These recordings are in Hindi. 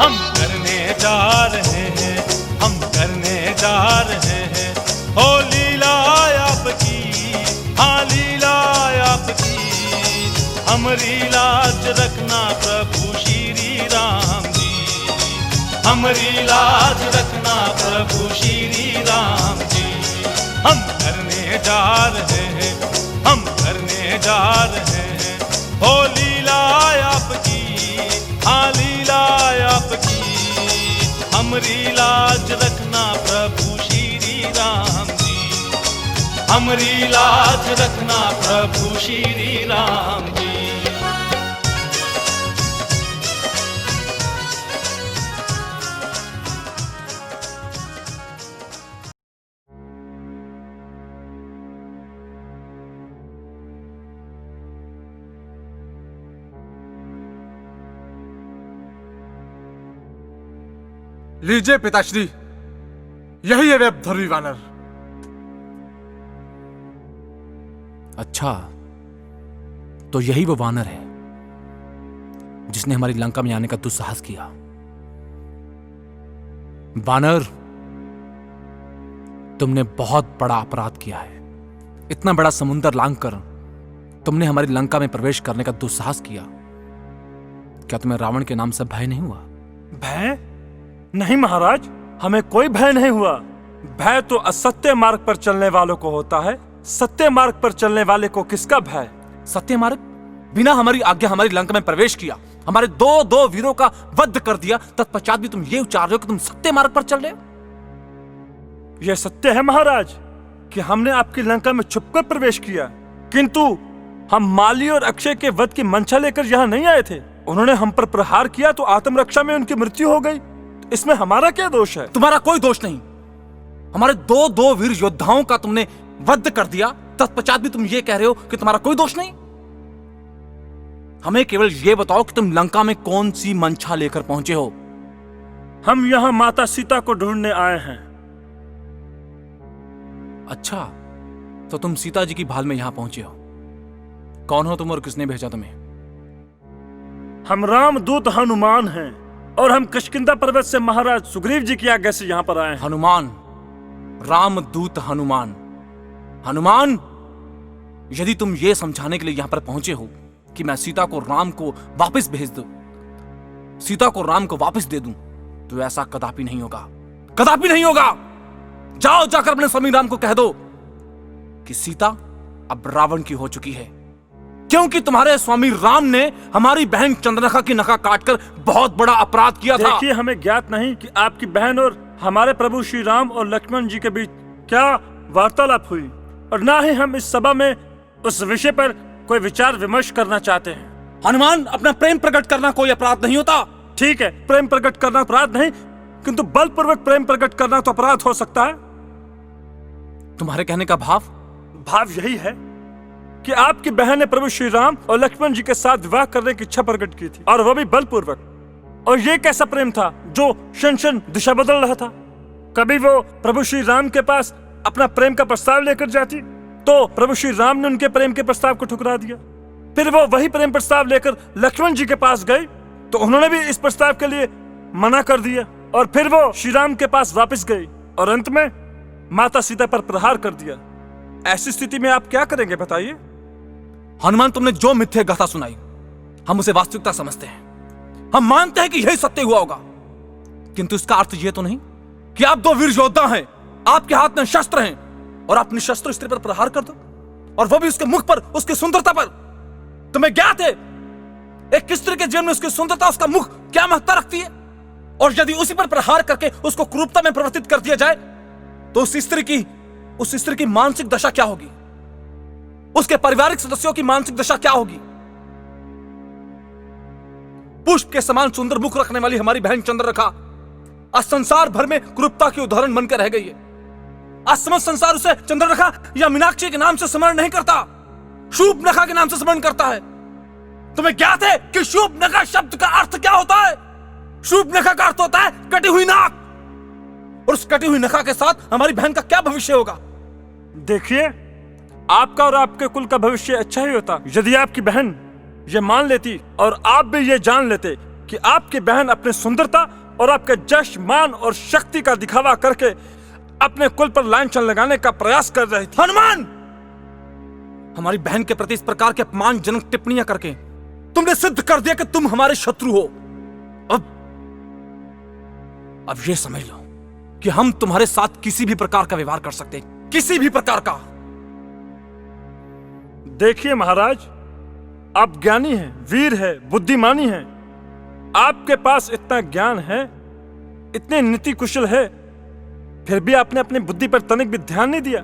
हम करने जा रहे हैं, हम करने जा रहे हैं। हो लीला आपकी, हाँ लीला आपकी। हमरी लाज रखना प्रभु श्री राम जी, हमरी लाज रखना प्रभु श्री राम जी। हम करने जा रहे हैं, हम करने जा रहे हैं। हो लीला आपकी, हाँ लीला आपकी। हमरी लाज रखना प्रभु श्री राम जी, हमरी लाज रखना प्रभु श्री राम जी। लीजिए पिताश्री, यही है वे धर्मी वानर। अच्छा, तो यही वो वानर है जिसने हमारी लंका में आने का दुस्साहस किया। वानर, तुमने बहुत बड़ा अपराध किया है। इतना बड़ा समुद्र लांघकर तुमने हमारी लंका में प्रवेश करने का दुस्साहस किया। क्या तुम्हें रावण के नाम से भय नहीं हुआ? भय? नहीं महाराज, हमें कोई भय नहीं हुआ। भय तो असत्य मार्ग पर चलने वालों को होता है। सत्य मार्ग पर चलने वाले को किसका भय? सत्य मार्ग? बिना हमारी आज्ञा हमारी लंका में प्रवेश किया, हमारे दो वीरों का वध कर दिया, तत्पश्चात भी तुम ये उच्चार रहे हो कि तुम सत्य मार्ग पर चल रहे हो। यह सत्य है महाराज कि हमने आपकी लंका में छुपकर प्रवेश किया, किंतु हम माली और अक्षय के वध की मंशा लेकर यहाँ नहीं आए थे। उन्होंने हम पर प्रहार किया तो आत्मरक्षा में उनकी मृत्यु हो गई। इसमें हमारा क्या दोष है? तुम्हारा कोई दोष नहीं। हमारे दो वीर योद्धाओं का तुमने वध कर दिया, तत्पश्चात भी तुम ये कह रहे हो कि तुम्हारा कोई दोष नहीं। हमें केवल ये बताओ कि तुम लंका में कौन सी मंशा लेकर पहुंचे हो? हम यहाँ माता सीता को ढूंढने आए हैं। अच्छा, तो तुम सीता जी की भाल में यहां पहुंचे हो। कौन हो तुम और किसने भेजा तुम्हें? हम रामदूत हनुमान हैं और हम किष्किंधा पर्वत से महाराज सुग्रीव जी की आज्ञा से यहाँ पर आए हैं। हनुमान, रामदूत हनुमान। हनुमान, यदि तुम ये समझाने के लिए यहां पर पहुंचे हो कि मैं सीता को राम को वापस भेज दूं, सीता को राम को वापस दे दूं, तो ऐसा कदापि नहीं होगा, कदापि नहीं होगा। जाओ, जाकर अपने स्वामी राम को कह दो कि सीता अब रावण की हो चुकी है, क्योंकि तुम्हारे स्वामी राम ने हमारी बहन चंद्रलेखा की नखा काटकर बहुत बड़ा अपराध किया था। देखिए, हमें ज्ञात नहीं कि आपकी बहन और हमारे प्रभु श्री राम और लक्ष्मण जी के बीच क्या वार्तालाप हुई, और ना ही हम इस सभा में उस विषय पर कोई विचार विमर्श करना चाहते हैं। हनुमान, अपना प्रेम प्रकट करना कोई अपराध नहीं होता। ठीक है, प्रेम प्रकट करना अपराध नहीं, किंतु बलपूर्वक प्रेम प्रकट करना तो अपराध हो सकता है। तुम्हारे कहने का भाव यही है कि आपकी बहन ने प्रभु श्री राम और लक्ष्मण जी के साथ विवाह करने की इच्छा प्रकट की थी, और वह भी बलपूर्वक। और ये कैसा प्रेम था जो क्षण क्षण दिशा बदल रहा था? कभी वो प्रभु श्री राम के पास अपना प्रेम का प्रस्ताव लेकर जाती तो प्रभु श्री राम ने उनके प्रेम के प्रस्ताव को ठुकरा दिया। फिर वो वही प्रेम प्रस्ताव लेकर लक्ष्मण जी के पास गई तो उन्होंने भी इस प्रस्ताव के लिए मना कर दिया, और फिर वो श्री राम के पास वापस गई और अंत में माता सीता पर प्रहार कर दिया। ऐसी स्थिति में आप क्या करेंगे बताइए? हनुमान, तुमने जो मिथ्या गाथा सुनाई हम उसे वास्तविकता समझते हैं। हम मानते हैं कि यही सत्य हुआ होगा, किंतु इसका अर्थ यह तो नहीं कि आप दो वीर योद्धा हैं, आपके हाथ में शस्त्र हैं, और आप निशस्त्र स्त्री पर प्रहार कर दो, और वो भी उसके मुख पर, उसकी सुंदरता पर। तुम्हें ज्ञात है एक स्त्री के जीवन में उसकी सुंदरता, उसका मुख क्या महत्ता रखती है? और यदि उसी पर प्रहार करके उसको क्रूरता में परिवर्तित कर दिया जाए तो उस स्त्री की मानसिक दशा क्या होगी? उसके पारिवारिक सदस्यों की मानसिक दशा क्या होगी? पुष्प के समान सुंदर मुख रखने वाली हमारी बहन चंद्रलेखा आज संसार भर में क्रूरता की उदाहरण बनकर रह गई है। आज समस्त संसार उसे चंद्रलेखा या मीनाक्षी के नाम से स्मरण नहीं करता, शूर्पणखा के नाम से स्मरण करता है। तुम्हें ज्ञात है कि शूर्पणखा शब्द का अर्थ क्या होता है? शूर्पणखा का अर्थ होता है कटी हुई नाक, और उस कटी हुई नखा के साथ हमारी बहन का क्या भविष्य होगा? देखिए, आपका और आपके कुल का भविष्य अच्छा ही होता यदि आपकी बहन ये मान लेती और आप भी ये जान लेते कि आपकी बहन अपने सुंदरता और आपके जश, मान और शक्ति का दिखावा करके अपने कुल पर लांछन लगाने का प्रयास कर रही थी। हनुमान, हमारी बहन के प्रति इस प्रकार के अपमानजनक टिप्पणियां करके तुमने सिद्ध कर दिया कि तुम हमारे शत्रु हो। अब ये समझ लो कि हम तुम्हारे साथ किसी भी प्रकार का व्यवहार कर सकते हैं, किसी भी प्रकार का। देखिए महाराज, आप ज्ञानी हैं, वीर है, बुद्धिमानी हैं। आपके पास इतना ज्ञान है, इतने नीति कुशल है, फिर भी आपने अपनी बुद्धि पर तनिक भी ध्यान नहीं दिया।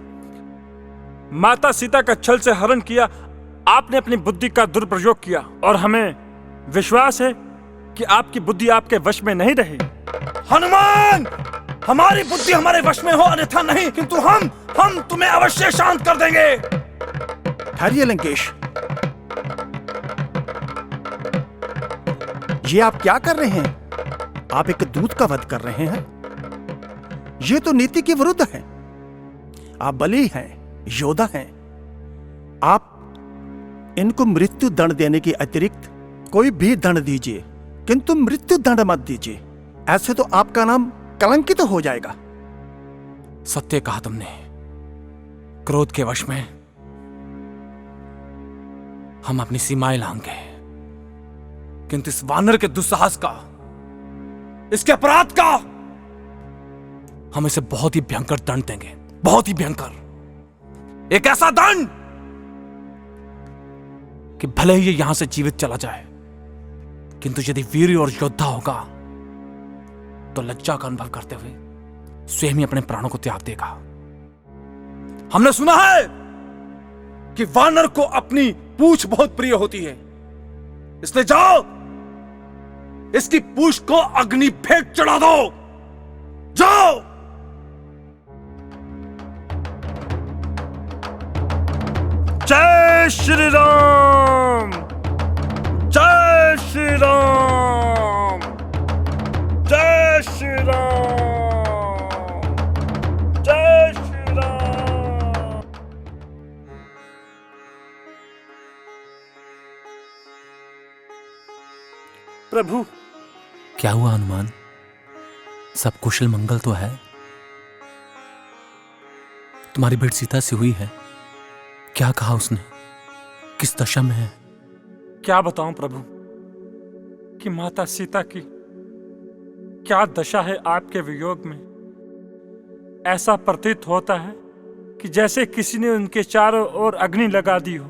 माता सीता का छल से हरण किया, आपने अपनी बुद्धि का दुरुपयोग किया, और हमें विश्वास है कि आपकी बुद्धि आपके वश में नहीं रही। हनुमान, हमारी बुद्धि हमारे वश में हो अन्यथा नहीं, किंतु हम तुम्हें अवश्य शांत कर देंगे। ठहरिए लंकेश, ये आप क्या कर रहे हैं? आप एक दूत का वध कर रहे हैं। ये तो नीति के विरुद्ध है। आप बली हैं, योद्धा हैं। आप इनको मृत्यु दंड देने के अतिरिक्त कोई भी दंड दीजिए, किंतु मृत्यु दंड मत दीजिए। ऐसे तो आपका नाम कलंकित हो जाएगा। सत्य कहा तुमने। क्रोध के वश में हम अपनी सीमाएं लांघे, किंतु इस वानर के दुस्साहस का, इसके अपराध का हम इसे बहुत ही भयंकर दंड देंगे, बहुत ही भयंकर। एक ऐसा दंड कि भले ही ये यहां से जीवित चला जाए, किंतु यदि वीर और योद्धा होगा तो लज्जा का अनुभव करते हुए स्वयं ही अपने प्राणों को त्याग देगा। हमने सुना है कि वानर को अपनी पूंछ बहुत प्रिय होती है, इसलिए जाओ इसकी पूंछ को अग्नि फेंक चढ़ा दो। जाओ। जय श्री राम, जय श्री राम, जय श्री राम, जय श्री राम। प्रभु, क्या हुआ हनुमान? सब कुशल मंगल तो है? तुम्हारी भेंट सीता से हुई है? क्या कहा उसने? किस दशा में है? क्या बताऊं प्रभु कि माता सीता की क्या दशा है आपके वियोग में। ऐसा प्रतीत होता है कि जैसे किसी ने उनके चारों ओर अग्नि लगा दी हो,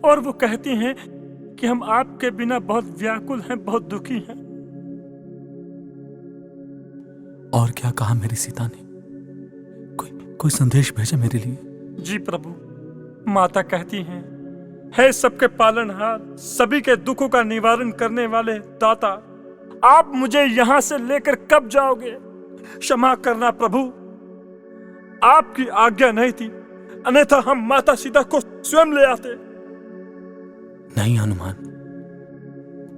और वो कहती हैं कि हम आपके बिना बहुत व्याकुल हैं, बहुत दुखी हैं। और क्या कहा मेरी सीता ने? कोई संदेश भेजा मेरे लिए? जी प्रभु, माता कहती हैं, हे सबके पालनहार, सभी के दुखों का निवारण करने वाले दाता, आप मुझे यहां से लेकर कब जाओगे? क्षमा करना प्रभु, आपकी आज्ञा नहीं थी, अन्यथा हम माता सीता को स्वयं ले आते। नहीं हनुमान,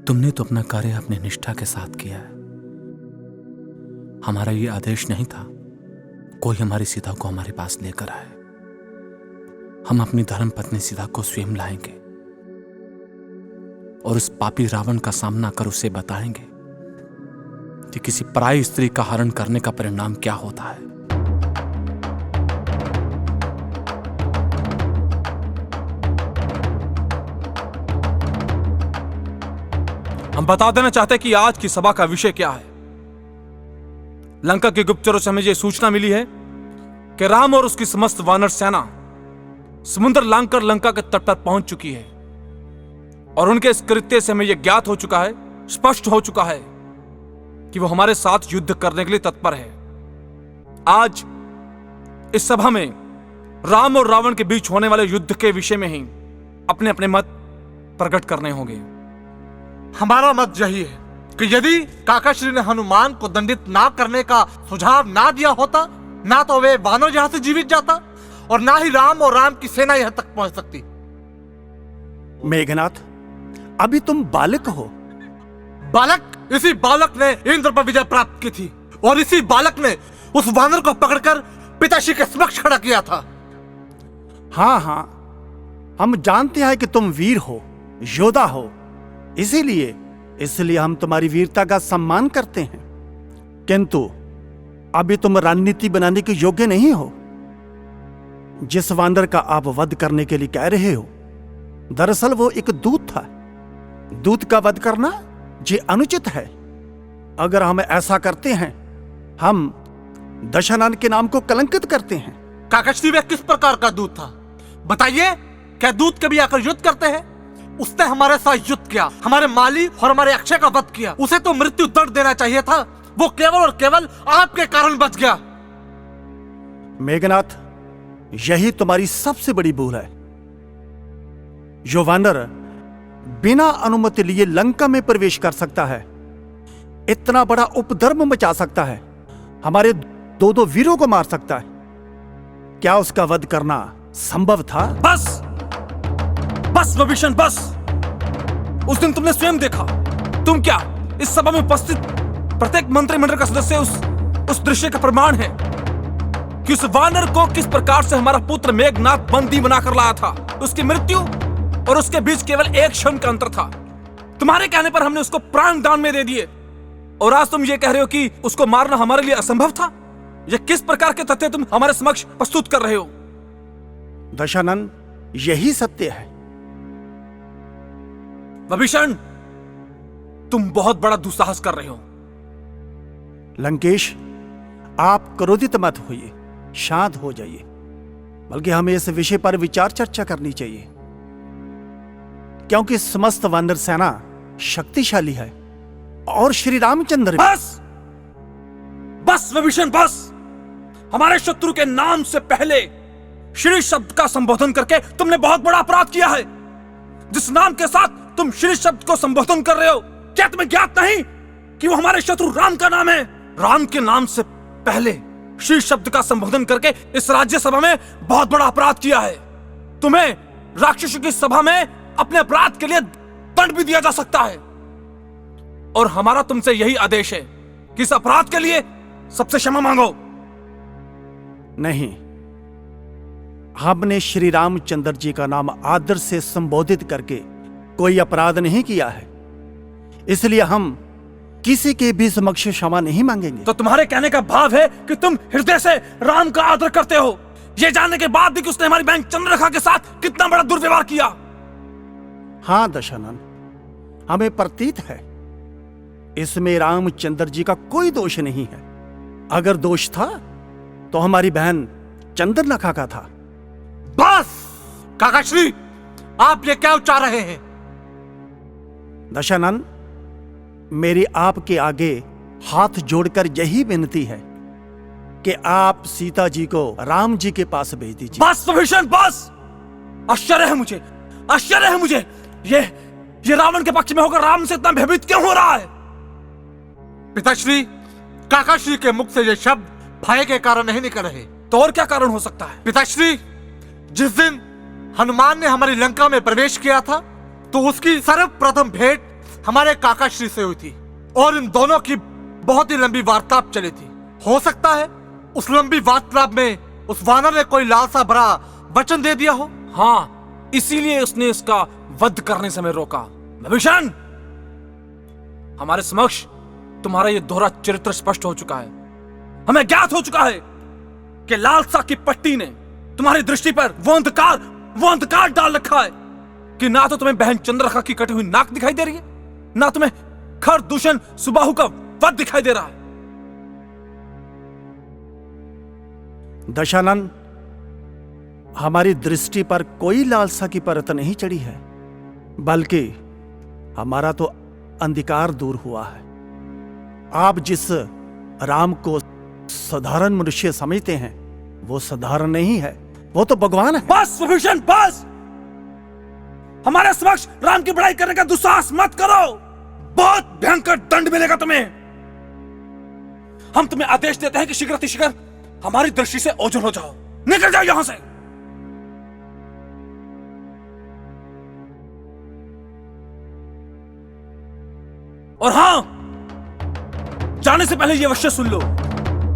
तुमने तो अपना कार्य अपनी निष्ठा के साथ किया है। हमारा ये आदेश नहीं था कोई हमारी सीता को हमारे पास लेकर आए। हम अपनी धर्म पत्नी सीता को स्वयं लाएंगे और उस पापी रावण का सामना कर उसे बताएंगे कि किसी पराई स्त्री का हरण करने का परिणाम क्या होता है। हम बता देना चाहते हैं कि आज की सभा का विषय क्या है। लंका के गुप्तचरों से हमें यह सूचना मिली है कि राम और उसकी समस्त वानर सेना समुद्र लांघकर लंका के तट पर पहुंच चुकी है, और उनके इस कृत्य से हमें यह ज्ञात हो चुका है, स्पष्ट हो चुका है कि वो हमारे साथ युद्ध करने के लिए तत्पर है। आज इस सभा में राम और रावण के बीच होने वाले युद्ध के विषय में ही अपने अपने मत प्रकट करने होंगे। हमारा मत यही है कि यदि काकाश्री ने हनुमान को दंडित ना करने का सुझाव ना दिया होता, ना तो वे वानर यहां से जीवित जाता और ना ही राम और राम की सेना यहां तक पहुंच सकती। मेघनाथ, अभी तुम बालक हो। बालक? इसी बालक ने इंद्र पर विजय प्राप्त की थी, और इसी बालक ने उस वानर को पकड़कर पिताश्री के समक्ष खड़ा किया था। हाँ हाँ, हम जानते हैं कि तुम वीर हो, योद्धा हो, इसीलिए इसलिए हम तुम्हारी वीरता का सम्मान करते हैं, किंतु अभी तुम रणनीति बनाने के योग्य नहीं हो। जिस वानर का आप वध करने के लिए कह रहे हो, दरअसल वो एक दूत था। दूत का वध करना ये अनुचित है। अगर हम ऐसा करते हैं, हम दशानन के नाम को कलंकित करते हैं। काकाश्री वे किस प्रकार का दूत था, बताइए। क्या दूत कभी आकर युद्ध करते हैं? उसने हमारे साथ युद्ध किया, हमारे माली और हमारे अक्षय का वध किया। उसे तो मृत्यु दंड देना चाहिए था। वो केवल और केवल आपके कारण बच गया। मेघनाथ, यही तुम्हारी सबसे बड़ी भूल है। जो वानर बिना अनुमति लिए लंका में प्रवेश कर सकता है, इतना बड़ा उपद्रव मचा सकता है, हमारे दो वीरों को मार सकता है, क्या उसका वध करना संभव था? बस बस विभीषण, बस। उस दिन तुमने स्वयं देखा। तुम क्या इस सभा में उपस्थित प्रत्येक मंत्रिमंडल का सदस्य उस दृश्य का प्रमाण है कि उस वानर को किस प्रकार से हमारा पुत्र मेघनाथ बंदी बनाकर लाया था। उसकी मृत्यु और उसके बीच केवल एक क्षण का अंतर था। तुम्हारे कहने पर हमने उसको प्राण दान में दे दिए, और आज तुम ये कह रहे हो कि उसको मारना हमारे लिए असंभव था। यह किस प्रकार के तथ्य तुम हमारे समक्ष प्रस्तुत कर रहे हो? दशानन, यही सत्य है। विभीषण, तुम बहुत बड़ा दुस्साहस कर रहे हो। लंकेश, आप क्रोधित मत होइए, शांत हो जाइए। बल्कि हमें इस विषय पर विचार चर्चा करनी चाहिए, क्योंकि समस्त वानर सेना शक्तिशाली है और श्री रामचंद्र भी। बस बस विभीषण, बस। हमारे शत्रु के नाम से पहले श्री शब्द का संबोधन करके तुमने बहुत बड़ा अपराध किया है। जिस नाम के साथ तुम श्री शब्द को संबोधन कर रहे हो, क्या तुम्हें ज्ञात नहीं कि वो हमारे शत्रु राम का नाम है? राम के नाम से पहले श्री शब्द का संबोधन करके इस राज्यसभा में बहुत बड़ा अपराध किया है। तुम्हें राक्षसों की सभा में अपने अपराध के लिए दंड भी दिया जा सकता है, और हमारा तुमसे यही आदेश है कि इस अपराध के लिए सबसे क्षमा मांगो। नहीं, हमने श्री रामचंद्र जी का नाम आदर से संबोधित करके कोई अपराध नहीं किया है, इसलिए हम किसी के भी समक्ष क्षमा नहीं मांगेंगे। तो तुम्हारे कहने का भाव है कि तुम हृदय से राम का आदर करते हो, ये जानने के बाद भी कि उसने हमारी बहन चंद्ररेखा के साथ कितना बड़ा दुर्व्यवहार किया। हां दशानन, हमें प्रतीत है इसमें रामचंद्र जी का कोई दोष नहीं है। अगर दोष था तो हमारी बहन चंद्रलेखा का था। बस काकाश्री, आप ये क्या उच्चार रहे हैं? दशानन, मेरी आपके आगे हाथ जोड़कर यही विनती है कि आप सीता जी को राम जी के पास भेज दीजिए। बस विभीषण, बस। आश्चर्य है मुझे, आश्चर्य है मुझे, ये रावण के पक्ष में होकर राम से इतना भयभीत क्यों हो रहा है? पिताश्री, काकाश्री के मुख से ये शब्द भय के कारण नहीं निकल रहे। तो और क्या कारण हो सकता है? पिताश्री, जिस दिन हनुमान ने हमारी लंका में प्रवेश किया था, तो उसकी सर्वप्रथम भेंट हमारे काकाश्री से हुई थी, और इन दोनों की बहुत ही लंबी वार्तालाप चली थी। हो सकता है उस लंबी वार्तालाप में उस वानर ने कोई लालसा भरा वचन दे दिया हो। हाँ, इसीलिए उसने इसका वध करने से हमें रोका। विभीषण, हमारे समक्ष तुम्हारा ये दोहरा चरित्र स्पष्ट हो चुका है। हमें ज्ञात हो चुका है कि लालसा की पट्टी ने तुम्हारी दृष्टि पर वो अंधकार डाल रखा है कि ना तो तुम्हें बहन चंद्ररेखा की कटी हुई नाक दिखाई दे रही है, ना तुम्हें खर दूषण सुबाहु का वध दिखाई दे रहा है। दशानन, हमारी दृष्टि पर कोई लालसा की परत नहीं चढ़ी है, बल्कि हमारा तो अंधकार दूर हुआ है। आप जिस राम को साधारण मनुष्य समझते हैं, वो साधारण नहीं है, वो तो भगवान है। बस विभीषण, बस। हमारे समक्ष राम की बड़ाई करने का दुस्साहस मत करो, बहुत भयंकर दंड मिलेगा तुम्हें। हम तुम्हें आदेश देते हैं कि शीघ्र हमारी दृष्टि से ओझल हो जाओ, निकल जाओ यहां से। और हां, जाने से पहले ये अवश्य सुन लो,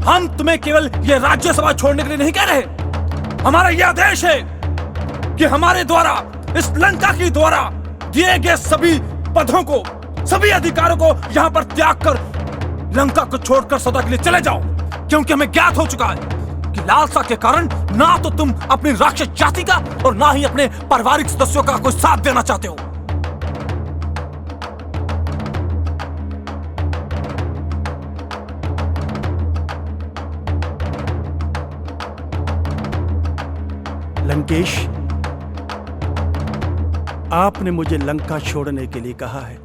हम तुम्हें केवल यह राज्यसभा छोड़ने के लिए नहीं कह रहे। हमारा यह आदेश है कि हमारे द्वारा इस लंका के द्वारा दिए गए सभी पदों को सभी अधिकारों को यहां पर त्याग कर लंका को छोड़कर सदा के लिए चले जाओ, क्योंकि हमें ज्ञात हो चुका है कि लालसा के कारण ना तो तुम अपनी राक्षस जाति का और ना ही अपने पारिवारिक सदस्यों का कोई साथ देना चाहते हो। लंकेश, आपने मुझे लंका छोड़ने के लिए कहा है।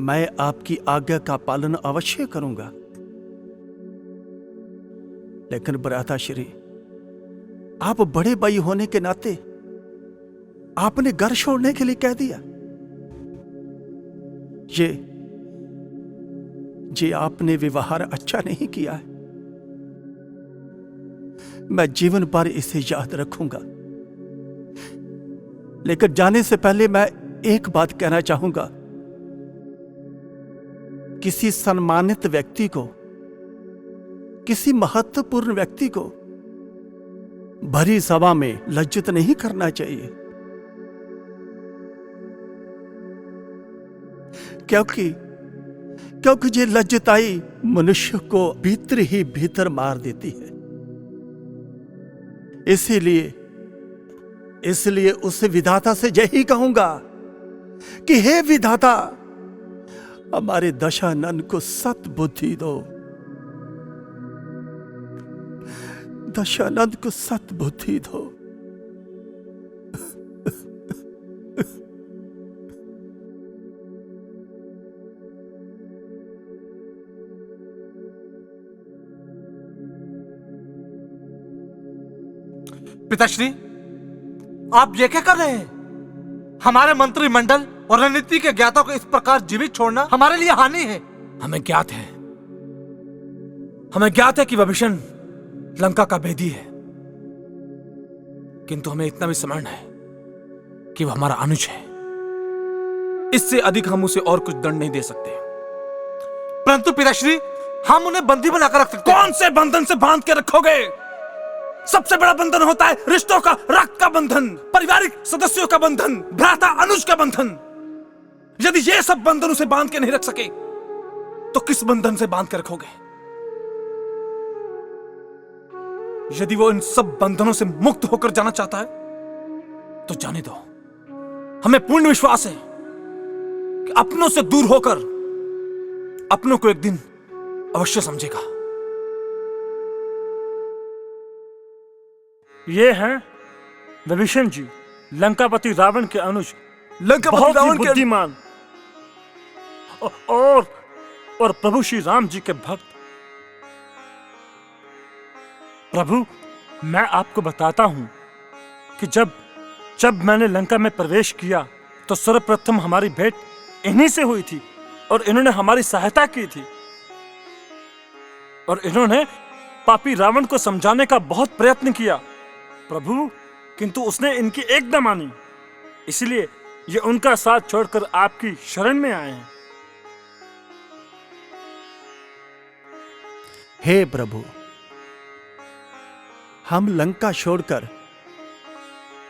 मैं आपकी आज्ञा का पालन अवश्य करूंगा, लेकिन भ्राताश्री, आप बड़े भाई होने के नाते आपने घर छोड़ने के लिए कह दिया। ये आपने व्यवहार अच्छा नहीं किया है। मैं जीवन भर इसे याद रखूंगा। लेकिन जाने से पहले मैं एक बात कहना चाहूंगा। किसी सम्मानित व्यक्ति को, किसी महत्वपूर्ण व्यक्ति को भरी सभा में लज्जित नहीं करना चाहिए, क्योंकि ये लज्जताई मनुष्य को भीतर ही भीतर मार देती है। इसलिए उस विधाता से यही कहूंगा कि हे विधाता, हमारे दशानन को सद्बुद्धि दो, दशानंद को सद्बुद्धि दो। पिताश्री, आप ये क्या कर रहे हैं? हमारे मंत्रिमंडल और रणनीति के ज्ञाता को इस प्रकार जीवित छोड़ना हमारे लिए हानि है। हमें ज्ञात है कि विभीषण लंका का भेदी है, किंतु हमें इतना भी समझना है कि वह हमारा अनुज है। इससे अधिक हम उसे और कुछ दंड नहीं दे सकते। परंतु पिताश्री, हम उन्हें बंदी बनाकर रख सकते हैं। कौन से बंधन से बांध के रखोगे? सबसे बड़ा बंधन होता है रिश्तों का, रक्त का बंधन, पारिवारिक सदस्यों का बंधन, भ्राता अनुज का बंधन। यदि ये सब बंधन उसे बांध के नहीं रख सके तो किस बंधन से बांध के रखोगे? यदि वो इन सब बंधनों से मुक्त होकर जाना चाहता है तो जाने दो। हमें पूर्ण विश्वास है कि अपनों से दूर होकर अपनों को एक दिन अवश्य समझेगा। ये हैं विभीषण जी, लंकापति रावण के अनुज, लंकापति रावण के बुद्धिमान और प्रभु श्री राम जी के भक्त। प्रभु, मैं आपको बताता हूं कि जब मैंने लंका में प्रवेश किया तो सर्वप्रथम हमारी भेंट इन्हीं से हुई थी और इन्होंने हमारी सहायता की थी। और इन्होंने पापी रावण को समझाने का बहुत प्रयत्न किया प्रभु, किंतु उसने इनकी एक न मानी। इसलिए ये उनका साथ छोड़कर आपकी शरण में आए हैं। हे प्रभु, हम लंका छोड़कर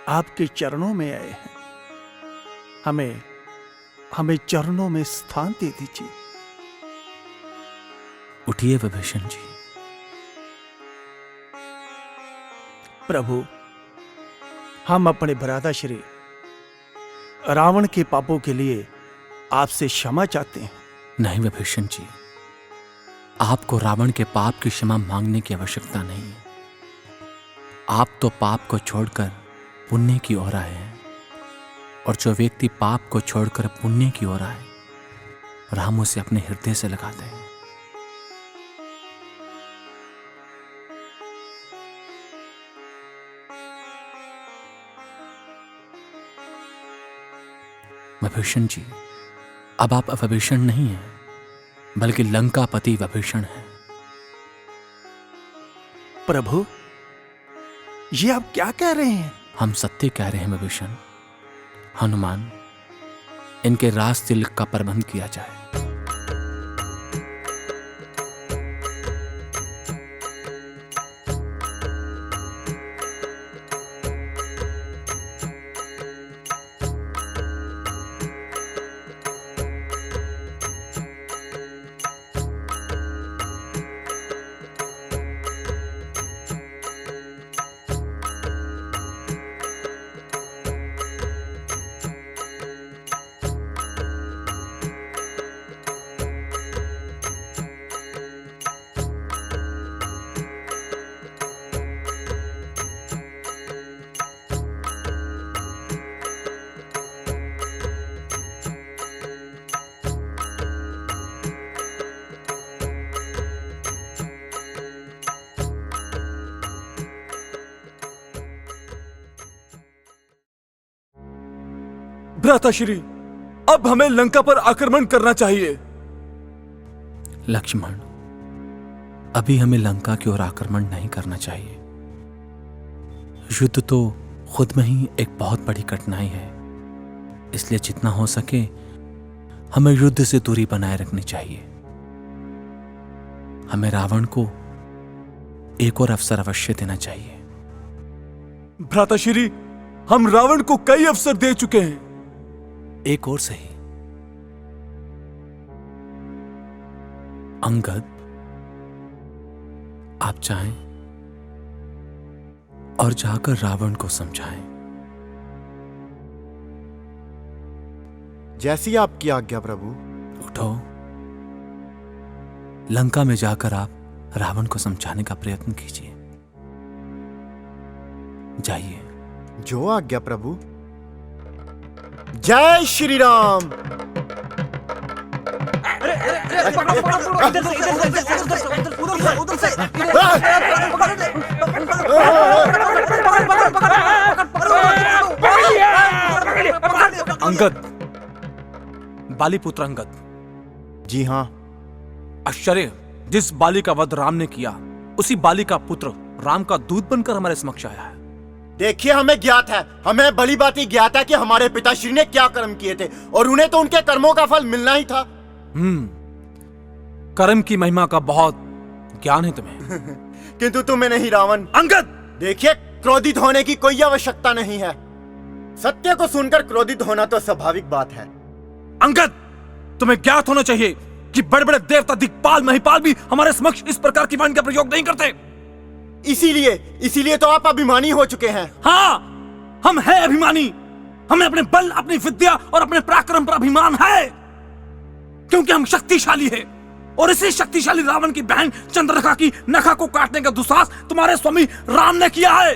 आपके चरणों में आए हैं। हमें चरणों में स्थान दे दीजिए। उठिए विभीषण जी। प्रभु, हम अपने भ्राताश्री रावण के पापों के लिए आपसे क्षमा चाहते हैं। नहीं विभीषण जी, आपको रावण के पाप की क्षमा मांगने की आवश्यकता नहीं है। आप तो पाप को छोड़कर पुण्य की ओर आए हैं, और जो व्यक्ति पाप को छोड़कर पुण्य की ओर आए, राम उसे अपने हृदय से लगाते हैं। विभीषण जी, अब आप विभीषण नहीं हैं, बल्कि लंकापति विभीषण हैं। प्रभु, ये आप क्या कह रहे हैं? हम सत्य कह रहे हैं विभीषण। हनुमान, इनके राज तिलक का प्रबंध किया जाए। भ्राताश्री, अब हमें लंका पर आक्रमण करना चाहिए। लक्ष्मण, अभी हमें लंका की ओर आक्रमण नहीं करना चाहिए। युद्ध तो खुद में ही एक बहुत बड़ी कठिनाई है, इसलिए जितना हो सके हमें युद्ध से दूरी बनाए रखनी चाहिए। हमें रावण को एक और अवसर अवश्य देना चाहिए। भ्राताश्री, हम रावण को कई अवसर दे चुके हैं। एक और सही। अंगद, आप चाहें और जाकर रावण को समझाएं। जैसी आपकी आज्ञा प्रभु। उठो, लंका में जाकर आप रावण को समझाने का प्रयत्न कीजिए। जाइए। जो आज्ञा प्रभु। जय श्री राम। अंगद, बाली पुत्र अंगद। जी हां। आश्चर्य, जिस बाली का वध राम ने किया, उसी बाली का पुत्र राम का दूत बनकर हमारे समक्ष आया है। देखिए, हमें ज्ञात है, हमें भली बात ज्ञात है कि हमारे पिताश्री ने क्या कर्म किए थे और उन्हें तो उनके कर्मों का फल मिलना ही था। कर्म की महिमा का बहुत ज्ञान है तुम्हें। किंतु तुम्हें नहीं रावण। अंगद, देखिए, क्रोधित होने की कोई आवश्यकता नहीं है। सत्य को सुनकर क्रोधित होना तो स्वाभाविक बात है। अंगद, तुम्हें ज्ञात होना चाहिए कि बड़े बड़े देवता दिक्पाल महिपाल भी हमारे समक्ष इस प्रकार की वाणी का प्रयोग नहीं करते। इसीलिए तो आप अभिमानी हो चुके हैं। हाँ, हम हैं अभिमानी। हमें अपने बल, अपनी विद्या और अपने पराक्रम पर अभिमान है, क्योंकि हम शक्तिशाली हैं। और इसी शक्तिशाली रावण की बहन चंद्ररेखा की नखा को काटने का दुस्साहस तुम्हारे स्वामी राम ने किया है।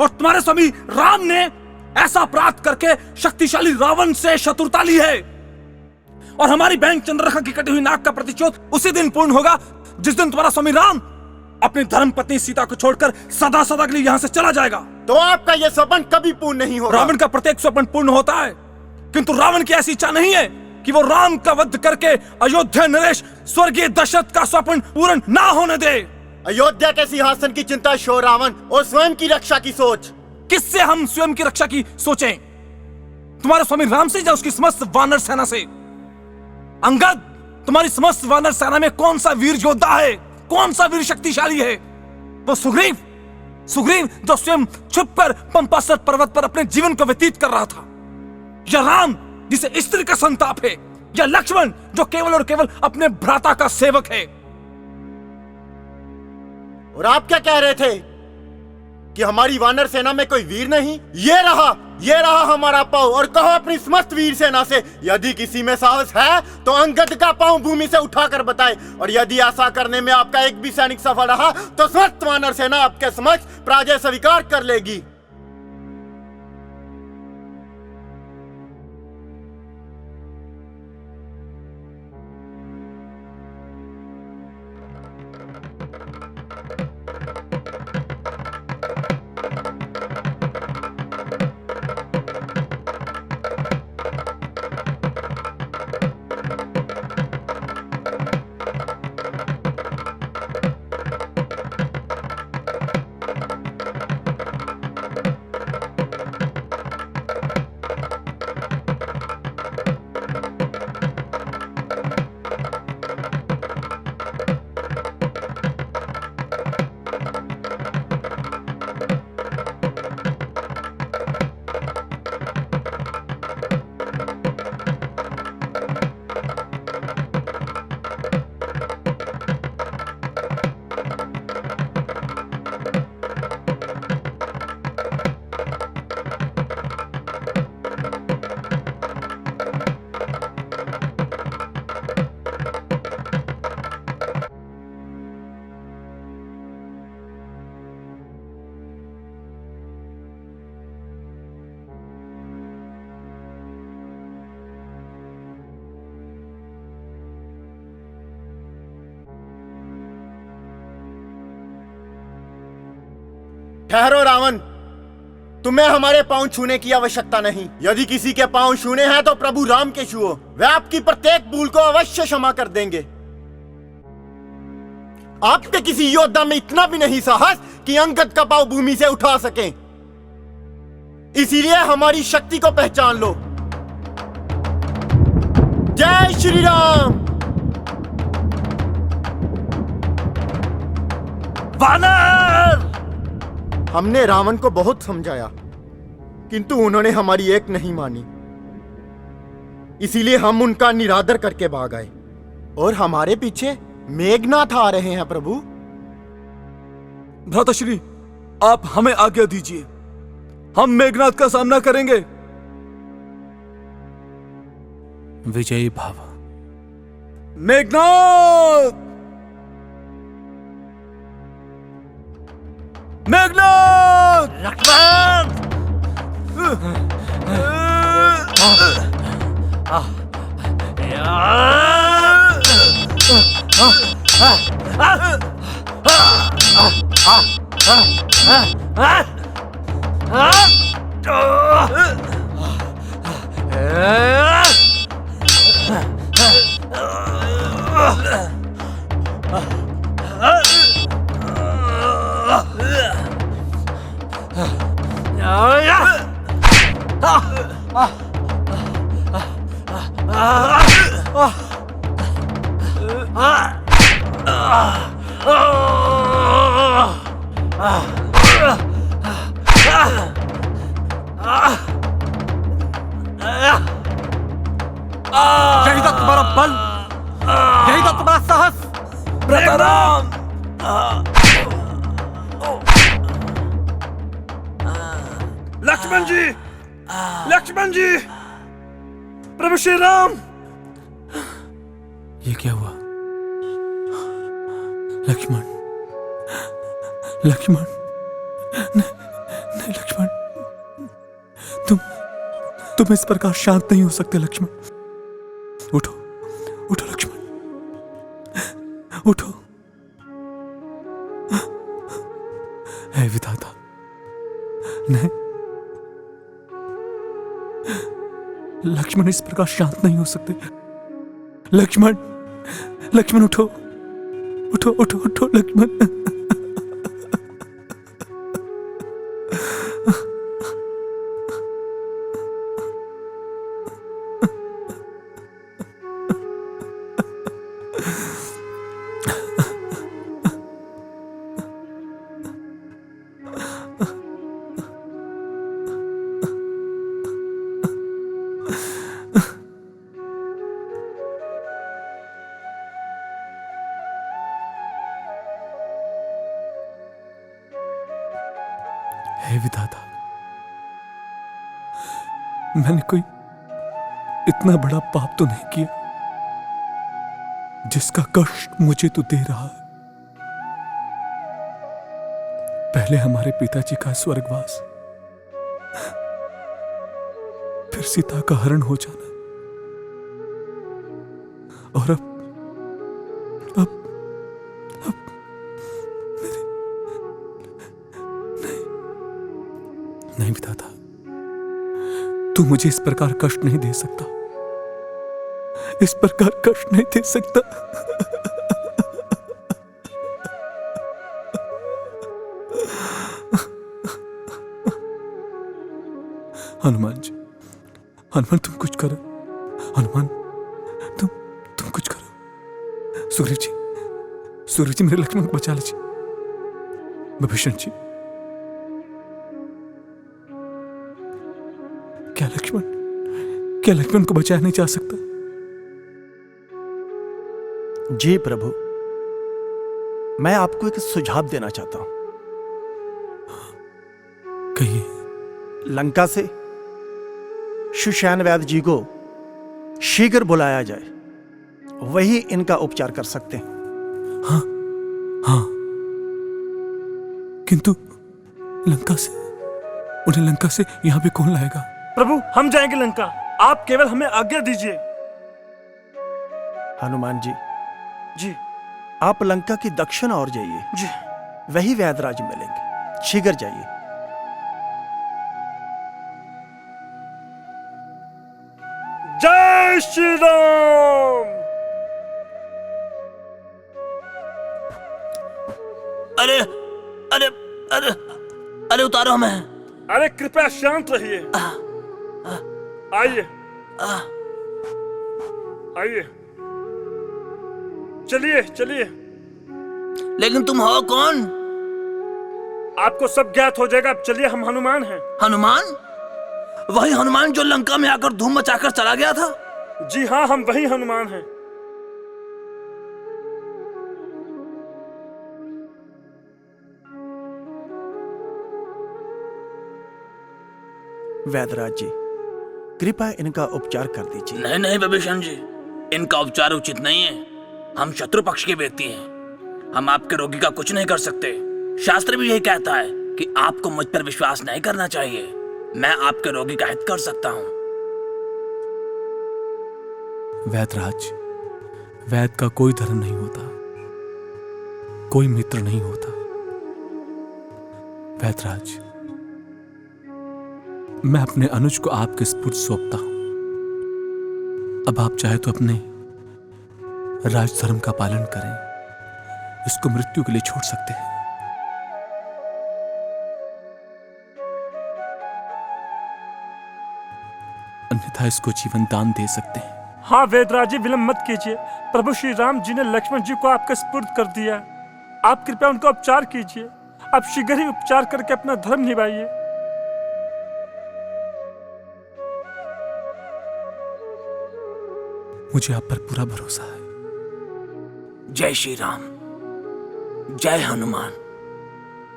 और तुम्हारे स्वामी राम ने ऐसा अपराध करके शक्तिशाली रावण से शत्रुता ली है। और हमारी बहन चंद्ररेखा की कटी हुई नाक का प्रतिशोध उसी दिन पूर्ण होगा जिस दिन तुम्हारा स्वामी राम अपनी धर्म पत्नी सीता को छोड़कर सदा सदा के लिए यहां से चला जाएगा। तो आपका यह स्वप्न कभी पूर्ण नहीं होगा। रावण का प्रत्येक स्वप्न पूर्ण होता है, किंतु रावण की ऐसी इच्छा नहीं है कि वो राम का वध करके अयोध्या नरेश स्वर्गीय दशरथ का स्वप्न पूर्ण ना होने दे। अयोध्या के सिंहासन की चिंता शो रावण और स्वयं की रक्षा की सोच। किससे हम स्वयं की रक्षा की सोचें? तुम्हारे स्वामी राम से या उसकी समस्त वानर सेना से? अंगद, तुम्हारी समस्त वानर सेना में कौन सा वीर योद्धा है, कौन सा वीर शक्तिशाली है? वो सुग्रीव जो स्वयं छुपकर पंपासर पर्वत पर अपने जीवन को व्यतीत कर रहा था, या राम जिसे स्त्री का संताप है, या लक्ष्मण जो केवल और केवल अपने भ्राता का सेवक है? और आप क्या कह रहे थे कि हमारी वानर सेना में कोई वीर नहीं? ये रहा हमारा पांव। और कहो अपनी समस्त वीर सेना से, यदि किसी में साहस है तो अंगद का पांव भूमि से उठाकर बताए। और यदि ऐसा करने में आपका एक भी सैनिक सफल रहा तो समस्त वानर सेना आपके समक्ष पराजय स्वीकार कर लेगी। ठहरो रावण, तुम्हें हमारे पांव छूने की आवश्यकता नहीं। यदि किसी के पांव छूने हैं तो प्रभु राम के छुओ, वे आपकी प्रत्येक भूल को अवश्य क्षमा कर देंगे। आपके किसी योद्धा में इतना भी नहीं साहस कि अंगद का पांव भूमि से उठा सकें। इसीलिए हमारी शक्ति को पहचान लो। जय श्री राम। वानर! हमने रावण को बहुत समझाया, किंतु उन्होंने हमारी एक नहीं मानी। इसीलिए हम उनका निरादर करके भाग आए और हमारे पीछे मेघनाथ आ रहे हैं प्रभु। भ्राताश्री, आप हमें आज्ञा दीजिए, हम मेघनाथ का सामना करेंगे। विजयी भाव। मेघनाथ! मेघनाथ! लक्ष्मण! यही था तुम्हारा बल, यही था तुम्हारा साहस। राम! लक्ष्मण जी! लक्ष्मण जी! प्रभु श्री राम! ये क्या हुआ? लक्ष्मण, लक्ष्मण, नहीं लक्ष्मण, तुम इस प्रकार शांत नहीं हो सकते लक्ष्मण। उठो, उठो लक्ष्मण, उठो। हे विधाता, नहीं, लक्ष्मण इस प्रकार शांत नहीं हो सकते। लक्ष्मण, लक्ष्मण उठो, उठो, उठो, उठो लक्ष्मण। हे विधाता, मैंने कोई इतना बड़ा पाप तो नहीं किया जिसका कष्ट मुझे तो दे रहा है। पहले हमारे पिताजी का स्वर्गवास, फिर सीता का हरण हो जाना, और अब नहीं विधाता, तू मुझे इस प्रकार कष्ट नहीं दे सकता, इस प्रकार कष्ट नहीं दे सकता। हनुमान जी, हनुमान तुम कुछ करो, हनुमान तुम कुछ करो। सुग्रीव जी मेरे लक्ष्मण को बचा लीजिए। विभीषण जी, क्या लक्ष्मण को बचाया नहीं जा सकता? जी प्रभु, मैं आपको एक सुझाव देना चाहता हूं। कहिए। लंका से सुषैण वैद्य जी को शीघ्र बुलाया जाए, वही इनका उपचार कर सकते हैं। हाँ, किंतु उन्हें लंका से यहां पे कौन लाएगा? प्रभु, हम जाएंगे लंका, आप केवल हमें आज्ञा दीजिए। हनुमान जी, जी आप लंका की दक्षिण ओर जाइए, जी। वही वैदराज मिलेंगे, शीघ्र जाइए। जय श्री राम। अरे अरे अरे अरे उतारो हमें। अरे कृपया शांत रहिए। आइए आइए, चलिए चलिए। लेकिन तुम हो कौन? आपको सब ज्ञात हो जाएगा। अब चलिए, हम हनुमान हैं। हनुमान? वही हनुमान जो लंका में आकर धूम मचाकर चला गया था? जी हाँ, हम वही हनुमान हैं। वैदराज जी, कृपया इनका उपचार कर दीजिए। नहीं नहीं विभीषण जी, इनका उपचार उचित नहीं है। हम शत्रु पक्ष के व्यक्ति हैं। हम आपके रोगी का कुछ नहीं कर सकते। शास्त्र भी यही कहता है कि आपको मुझ पर विश्वास नहीं करना चाहिए। मैं आपके रोगी का हित कर सकता हूँ। वैदराज, वैद का कोई धर्म नहीं होता, कोई मित्र नहीं होता। वैदराज, मैं अपने अनुज को आपके स्पुर्द सौंपता हूं। अब आप चाहे तो अपने राज धर्म का पालन करें, इसको मृत्यु के लिए छोड़ सकते हैं। अन्यथा इसको जीवन दान दे सकते हैं। हाँ वेदराज जी, विलंब मत कीजिए। प्रभु श्री राम जी ने लक्ष्मण जी को आपके स्पुर्द कर दिया। आप कृपया उनका उपचार कीजिए। आप शीघ्र ही उपचार करके अपना धर्म निभाइए। मुझे आप पर पूरा भरोसा है। जय श्री राम, जय हनुमान,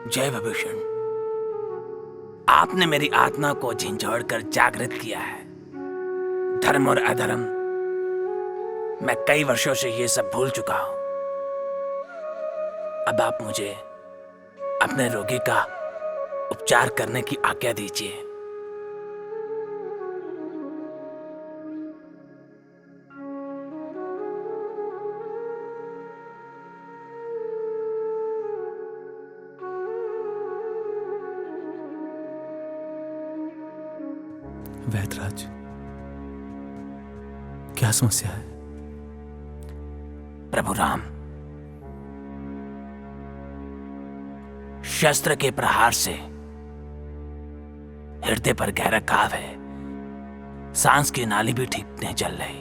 जय विभीषण। आपने मेरी आत्मा को झंझोड़कर जागृत किया है। धर्म और अधर्म, मैं कई वर्षों से ये सब भूल चुका हूं। अब आप मुझे अपने रोगी का उपचार करने की आज्ञा दीजिए। वैदराज, क्या समस्या है? प्रभु राम, शस्त्र के प्रहार से हृदय पर गहरा घाव है। सांस की नाली भी ठीक नहीं चल रही।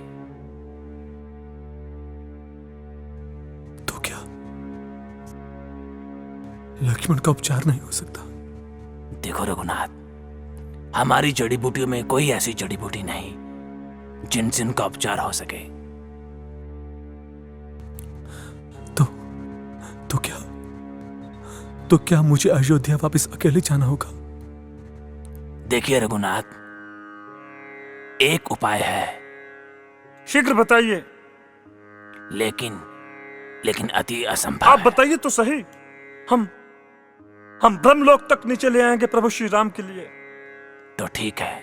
तो क्या लक्ष्मण का उपचार नहीं हो सकता? देखो रघुनाथ, हमारी जड़ी बूटियों में कोई ऐसी जड़ी बूटी नहीं जिनसे उनका उपचार हो सके। तो क्या मुझे अयोध्या वापस अकेले जाना होगा? देखिए रघुनाथ, एक उपाय है, शीघ्र बताइए। लेकिन अति असंभव आप है। बताइए तो सही। हम ब्रह्मलोक तक नीचे ले आएंगे प्रभु श्री राम के लिए। तो ठीक है,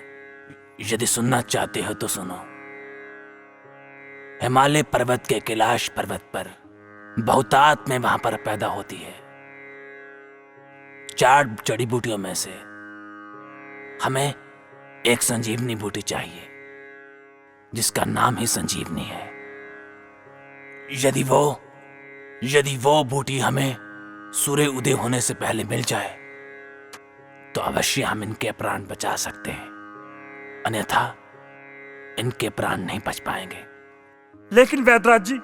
यदि सुनना चाहते हो तो सुनो। हिमालय पर्वत के कैलाश पर्वत पर बहुतात में वहां पर पैदा होती है 4 जड़ी बूटियों में से हमें एक संजीवनी बूटी चाहिए, जिसका नाम ही संजीवनी है। यदि वो बूटी हमें सूर्य उदय होने से पहले मिल जाए तो अवश्य हम इनके प्राण बचा सकते हैं, अन्यथा इनके प्राण नहीं बच पाएंगे। लेकिन वैदराज जी,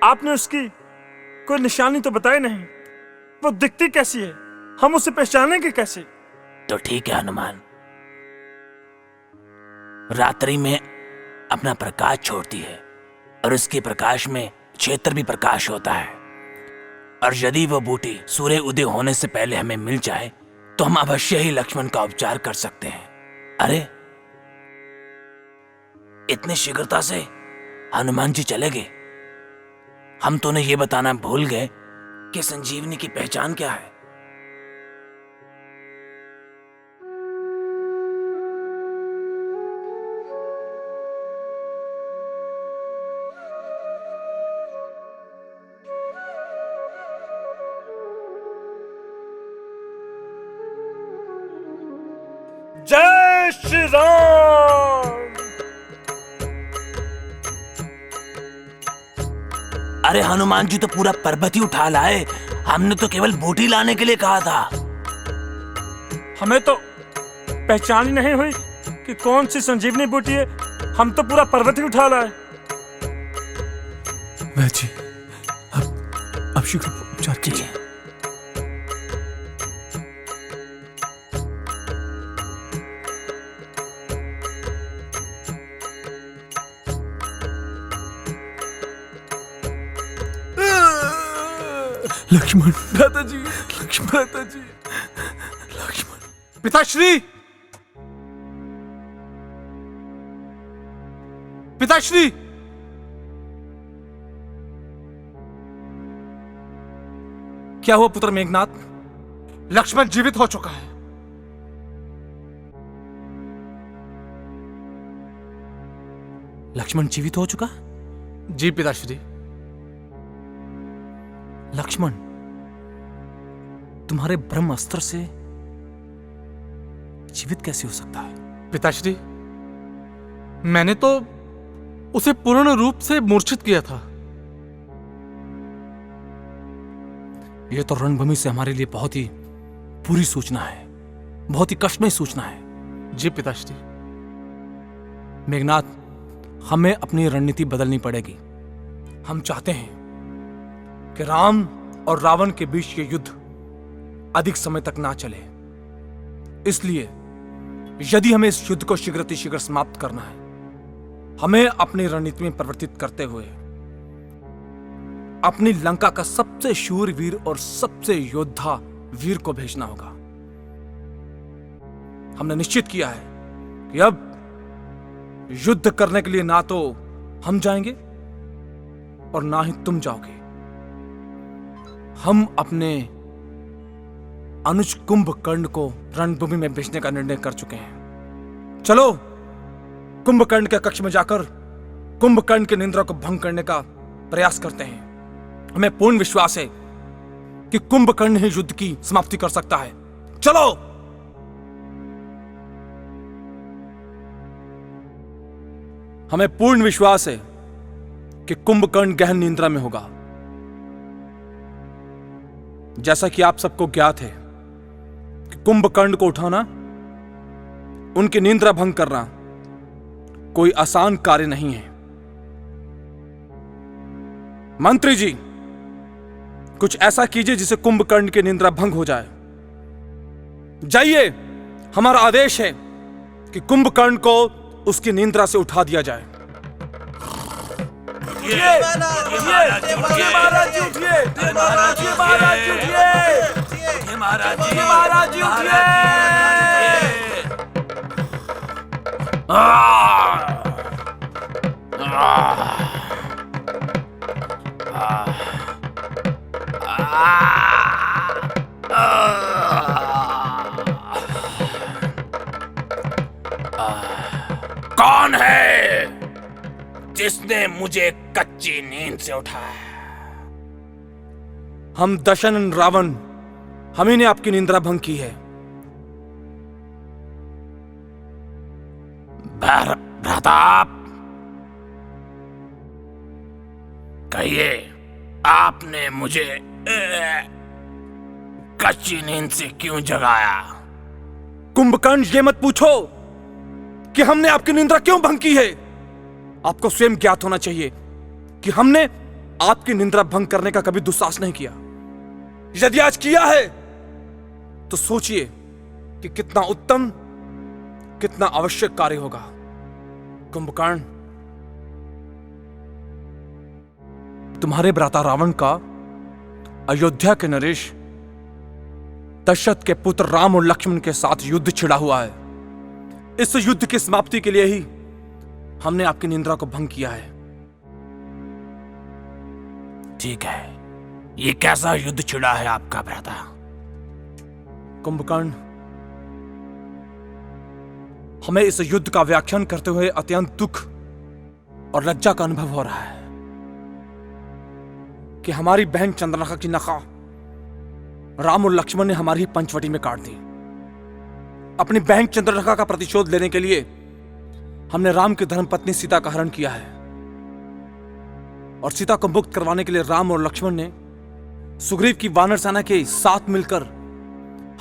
आपने उसकी कोई निशानी तो बताई नहीं। वो दिखती कैसी है? हम उसे पहचानेंगे कैसे? तो ठीक है हनुमान, रात्रि में अपना प्रकाश छोड़ती है और उसके प्रकाश में क्षेत्र भी प्रकाश होता है। और यदि वो बूटी सूर्य उदय होने से पहले हमें मिल जाए तो हम अवश्य ही लक्ष्मण का उपचार कर सकते हैं। अरे, इतनी शीघ्रता से हनुमान जी चले गए? हम तो उन्हें यह बताना भूल गए कि संजीवनी की पहचान क्या है। जय श्री राम। अरे हनुमान जी तो पूरा पर्वत ही उठा लाए, हमने तो केवल बूटी लाने के लिए कहा था। हमें तो पहचान ही नहीं हुई कि कौन सी संजीवनी बूटी है, हम तो पूरा पर्वत ही उठा लाए। वैद्य जी, अब शीघ्र उपचार कीजिए। लक्ष्मण भ्राताजी, लक्ष्मण भ्राताजी, लक्ष्मण। पिताश्री, पिताश्री, क्या हुआ पुत्र मेघनाथ? लक्ष्मण जीवित हो चुका है। लक्ष्मण जीवित हो चुका? जी पिताश्री। लक्ष्मण, तुम्हारे ब्रह्म अस्त्र से जीवित कैसे हो सकता है? पिताश्री, मैंने तो उसे पूर्ण रूप से मूर्छित किया था। यह तो रणभूमि से हमारे लिए बहुत ही बुरी सूचना है, बहुत ही कष्टमय सूचना है। जी पिताश्री। मेघनाथ, हमें अपनी रणनीति बदलनी पड़ेगी। हम चाहते हैं कि राम और रावण के बीच ये युद्ध अधिक समय तक ना चले। इसलिए यदि हमें इस युद्ध को शीघ्र समाप्त करना है, हमें अपनी रणनीति में परिवर्तित करते हुए अपनी लंका का सबसे शूरवीर और सबसे योद्धा वीर को भेजना होगा। हमने निश्चित किया है कि अब युद्ध करने के लिए ना तो हम जाएंगे और ना ही तुम जाओगे। हम अपने अनुज कुंभकर्ण को रणभूमि में भेजने का निर्णय कर चुके हैं। चलो कुंभकर्ण के कक्ष में जाकर कुंभकर्ण की निंद्रा को भंग करने का प्रयास करते हैं। हमें पूर्ण विश्वास है कि कुंभकर्ण ही युद्ध की समाप्ति कर सकता है। चलो। हमें पूर्ण विश्वास है कि कुंभकर्ण गहन निंद्रा में होगा। जैसा कि आप सबको ज्ञात है कि कुंभकर्ण को उठाना, उनकी निंद्रा भंग करना कोई आसान कार्य नहीं है। मंत्री जी, कुछ ऐसा कीजिए जिससे कुंभकर्ण की निंद्रा भंग हो जाए। जाइए, हमारा आदेश है कि कुंभकर्ण को उसकी निंद्रा से उठा दिया जाए। कौन है जिसने मुझे कच्ची नींद से उठाया? हम दशनन रावण, हम ही ने आपकी निंद्रा भंग की है। प्रताप, कहिए, आपने मुझे कच्ची नींद से क्यों जगाया? कुंभकर्ण, ये मत पूछो कि हमने आपकी निंद्रा क्यों भंग की है। आपको स्वयं ज्ञात होना चाहिए कि हमने आपकी निंद्रा भंग करने का कभी दुस्साहस नहीं किया। यदि आज किया है तो सोचिए कि कितना उत्तम, कितना आवश्यक कार्य होगा। कुंभकर्ण, तुम्हारे भ्राता रावण का अयोध्या के नरेश दशरथ के पुत्र राम और लक्ष्मण के साथ युद्ध छिड़ा हुआ है। इस युद्ध की समाप्ति के लिए ही हमने आपकी निंद्रा को भंग किया है। ठीक है, ये कैसा युद्ध छिड़ा है आपका भ्राता? कुंभकर्ण, हमें इस युद्ध का व्याख्यान करते हुए अत्यंत दुख और लज्जा का अनुभव हो रहा है कि हमारी बहन चंद्रलेखा की नखा राम और लक्ष्मण ने हमारी ही पंचवटी में काट दी। अपनी बहन चंद्रलेखा का प्रतिशोध लेने के लिए हमने राम की धर्मपत्नी सीता का हरण किया है और सीता को मुक्त करवाने के लिए राम और लक्ष्मण ने सुग्रीव की वानर सेना के साथ मिलकर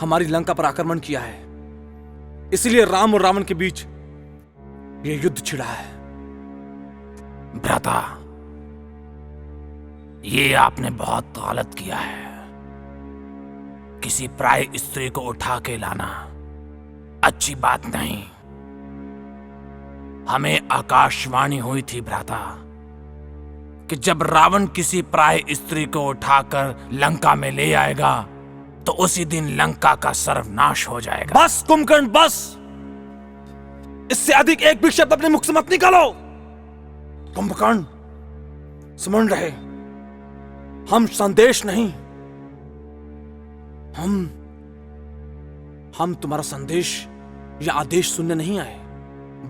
हमारी लंका पर आक्रमण किया है। इसलिए राम और रावण के बीच यह युद्ध छिड़ा है। भ्राता, ये आपने बहुत गलत किया है। किसी पराई स्त्री को उठा के लाना अच्छी बात नहीं। हमें आकाशवाणी हुई थी भ्राता कि जब रावण किसी पराई स्त्री को उठाकर लंका में ले आएगा तो उसी दिन लंका का सर्वनाश हो जाएगा। बस कुंभकर्ण, बस। इससे अधिक एक भी शब्द अपने मुख से मत निकालो। कुंभकर्ण, सुमन रहे, हम संदेश नहीं, हम तुम्हारा संदेश या आदेश सुनने नहीं आए,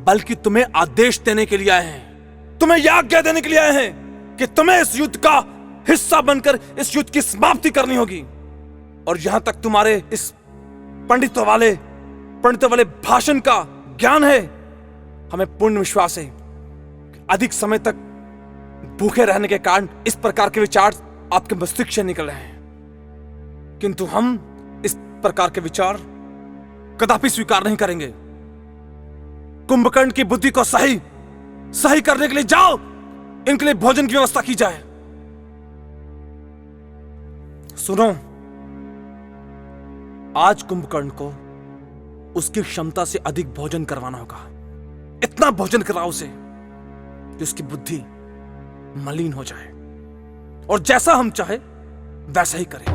बल्कि तुम्हें आदेश देने के लिए आए हैं। तुम्हें यह आज्ञा देने के लिए आए हैं कि तुम्हें इस युद्ध का हिस्सा बनकर इस युद्ध की समाप्ति करनी होगी। और यहां तक तुम्हारे इस पंडितों वाले भाषण का ज्ञान है, हमें पूर्ण विश्वास है कि अधिक समय तक भूखे रहने के कारण इस प्रकार के विचार आपके मस्तिष्क से निकल रहे हैं। किंतु हम इस प्रकार के विचार कदापि स्वीकार नहीं करेंगे। कुंभकर्ण की बुद्धि को सही करने के लिए जाओ, इनके लिए भोजन की व्यवस्था की जाए। सुनो, आज कुंभकर्ण को उसकी क्षमता से अधिक भोजन करवाना होगा। इतना भोजन कराओ उसे कि उसकी बुद्धि मलिन हो जाए और जैसा हम चाहे वैसा ही करें।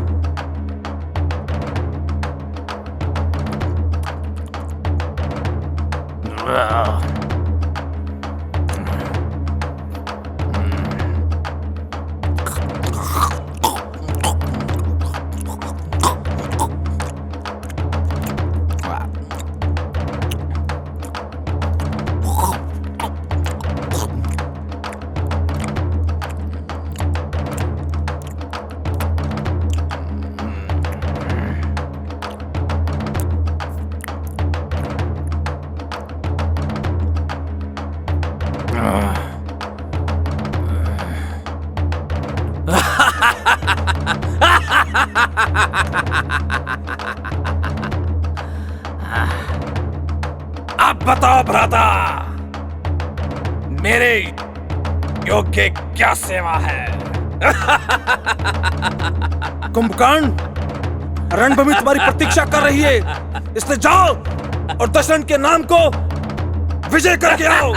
अब बताओ भ्राता, मेरे योग्य क्या सेवा है? कुंभकर्ण, रणभूमि तुम्हारी प्रतीक्षा कर रही है, इसलिए जाओ और दशरथ के नाम को विजय करके आओ।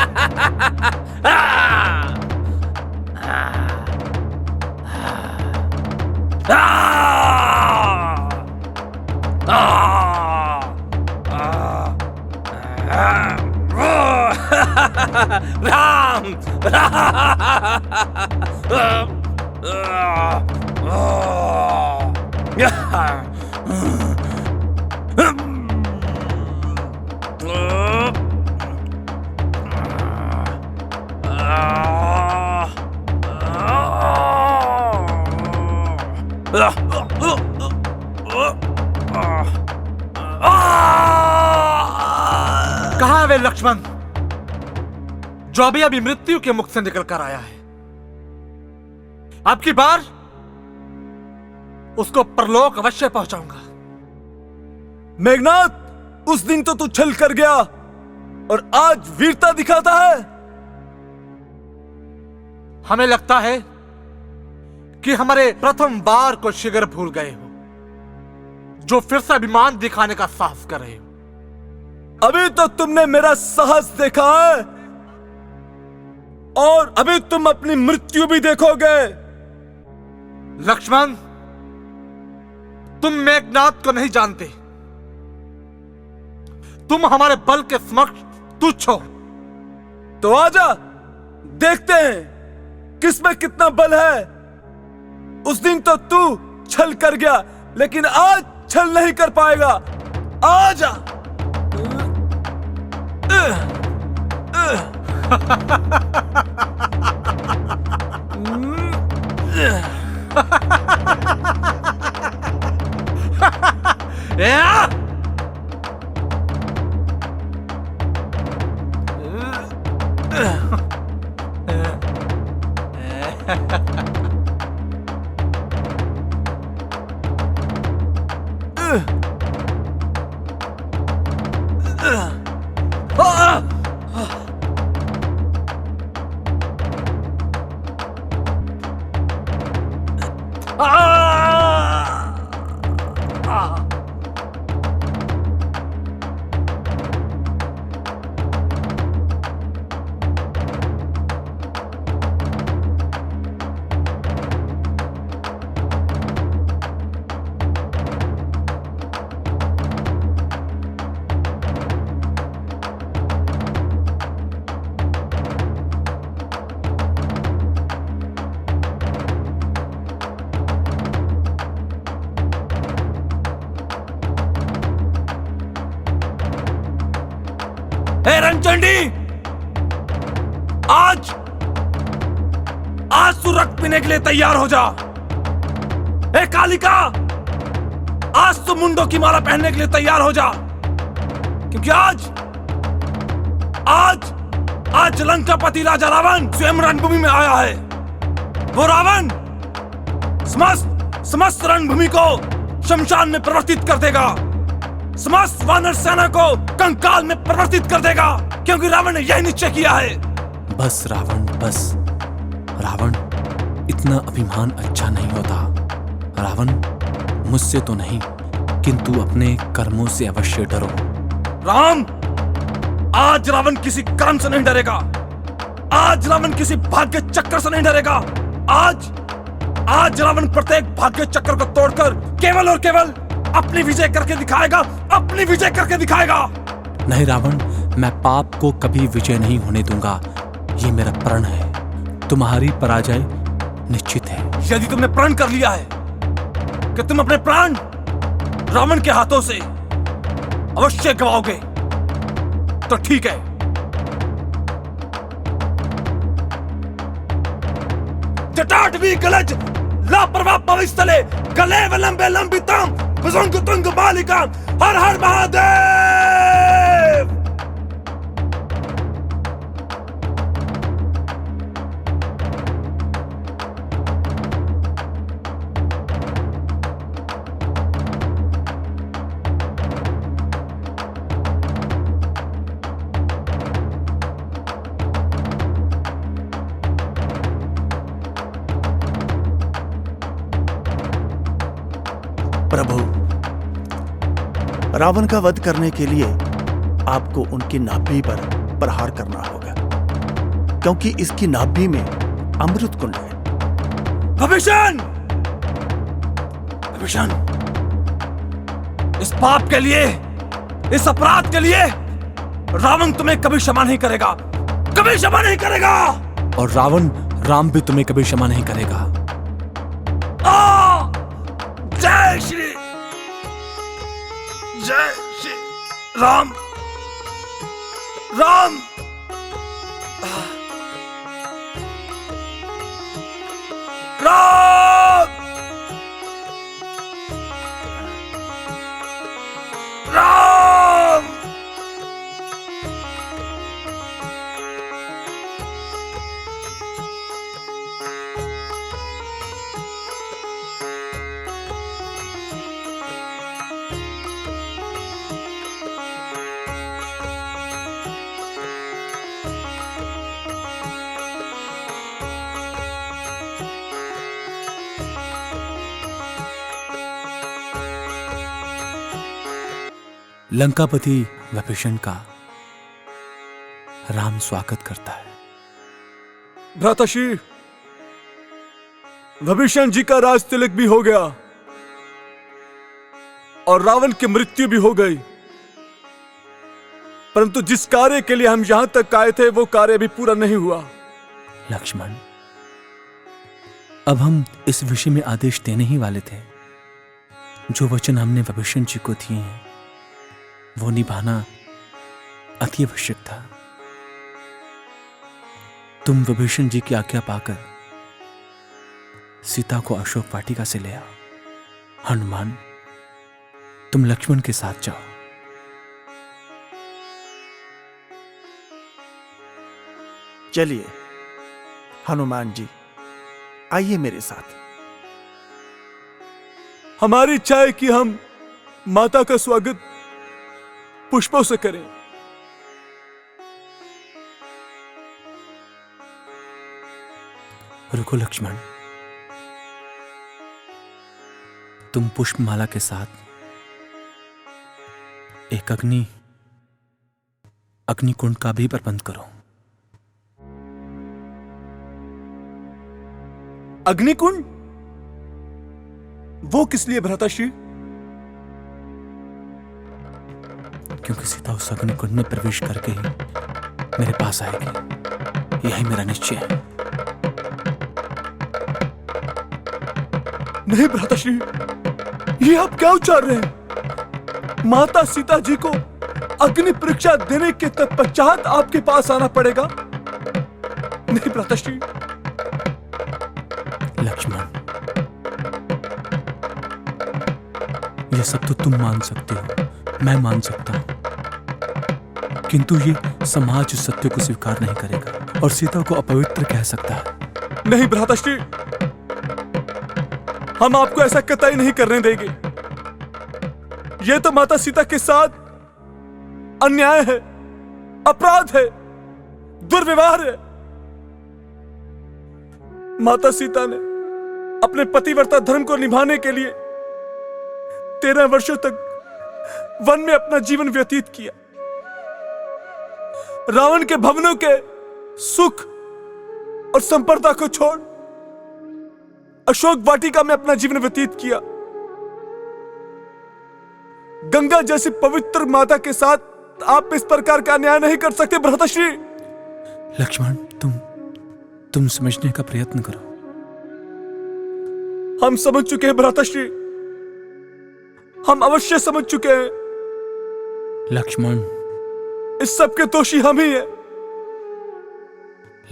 राम, कहां है वे लक्ष्मण जो अभी मृत्यु के मुख से निकल कर आया है? अब की बार उसको परलोक अवश्य पहुंचाऊंगा। मेघनाथ, उस दिन तो तू छल कर गया और आज वीरता दिखाता है। हमें लगता है कि हमारे प्रथम बार को शीघ्र भूल गए हो, जो फिर से अभिमान दिखाने का साहस कर रहे हो। अभी तो तुमने मेरा साहस देखा है और अभी तुम अपनी मृत्यु भी देखोगे। लक्ष्मण, तुम मेघनाथ को नहीं जानते। तुम हमारे बल के समक्ष तुच्छ हो। तो आजा, देखते हैं किसमें कितना बल है। उस दिन तो तू छल कर गया, लेकिन आज छल नहीं कर पाएगा। आजा। हे रणचंडी, आज आज तू रक्त पीने के लिए तैयार हो जा। हे कालिका, आज तू मुंडों की माला पहनने के लिए तैयार हो जा, क्योंकि आज आज आज लंकापति राजा रावण स्वयं रणभूमि में आया है। वो रावण समस्त रणभूमि को शमशान में परिवर्तित कर देगा, समस्त वानर सेना को कंकाल में परिवर्तित कर देगा, क्योंकि रावण ने यही निश्चय किया है। बस रावण, बस। रावण, इतना अभिमान अच्छा नहीं होता। रावण, मुझसे तो नहीं, किंतु अपने कर्मों से अवश्य डरो। राम, आज रावण किसी कर्म से नहीं डरेगा, आज रावण किसी भाग्य चक्र से नहीं डरेगा। आज रावण प्रत्येक भाग्य चक्र को तोड़कर केवल और केवल अपनी विजय करके दिखाएगा, अपनी विजय करके दिखाएगा। नहीं रावण, मैं पाप को कभी विजय नहीं होने दूंगा। ये मेरा प्रण है। तुम्हारी पराजय निश्चित है। यदि तुमने प्रण कर लिया है कि तुम अपने प्राण रावण के हाथों से अवश्य गवाओगे, तो ठीक है। जटाटवी गलज लापरवाह पविस्तले गले विलंबे लंबितम भुजंग तुंग बालिका। हर हर महादेव। प्रभु, रावण का वध करने के लिए आपको उनकी नाभि पर प्रहार करना होगा, क्योंकि इसकी नाभि में अमृत कुंड है। विभीषण, विभीषण, इस पाप के लिए, इस अपराध के लिए रावण तुम्हें कभी क्षमा नहीं करेगा, कभी क्षमा नहीं करेगा। और राम भी तुम्हें कभी क्षमा नहीं करेगा। जय श्री राम। राम, राम, राम। लंकापति विभीषण का राम स्वागत करता है। भ्राताश्री, विभीषण जी का राज तिलक भी हो गया और रावण की मृत्यु भी हो गई, परंतु जिस कार्य के लिए हम यहां तक आए थे वो कार्य भी पूरा नहीं हुआ। लक्ष्मण, अब हम इस विषय में आदेश देने ही वाले थे। जो वचन हमने विभीषण जी को दिए हैं वो निभाना अति आवश्यक था। तुम विभीषण जी की आज्ञा पाकर सीता को अशोक वाटिका से ले आओ। हनुमान, तुम लक्ष्मण के साथ जाओ। चलिए हनुमान जी, आइए मेरे साथ। हमारी इच्छा है कि हम माता का स्वागत पुष्पों से करें। रुको लक्ष्मण, तुम पुष्पमाला के साथ एक अग्निकुंड का भी प्रबंध करो। अग्निकुंड? वो किस लिए भ्राताश्री? क्योंकि सीता उस अग्निकुंड में प्रवेश करके ही मेरे पास आएगी, यही मेरा निश्चय है। नहीं भ्राताश्री, ये आप क्या उच्चार रहे हैं? माता सीता जी को अग्नि परीक्षा देने के तत्पश्चात आपके पास आना पड़ेगा। नहीं भ्राताश्री। लक्ष्मण, ये सब तो तुम मान सकते हो, मैं मान सकता हूं, किंतु ये समाज इस सत्य को स्वीकार नहीं करेगा और सीता को अपवित्र कह सकता है। नहीं भ्राताश्री, हम आपको ऐसा कतई नहीं करने देंगे। यह तो माता सीता के साथ अन्याय है, अपराध है, दुर्व्यवहार है। माता सीता ने अपने पतिव्रता धर्म को निभाने के लिए 13 वर्षों तक वन में अपना जीवन व्यतीत किया। रावण के भवनों के सुख और संपदा को छोड़ अशोक वाटिका में अपना जीवन व्यतीत किया। गंगा जैसी पवित्र माता के साथ आप इस प्रकार का अन्याय नहीं कर सकते भ्राताश्री। लक्ष्मण, तुम समझने का प्रयत्न करो। हम समझ चुके हैं भ्राताश्री, हम अवश्य समझ चुके हैं। लक्ष्मण, इस सब के दोषी हम ही हैं।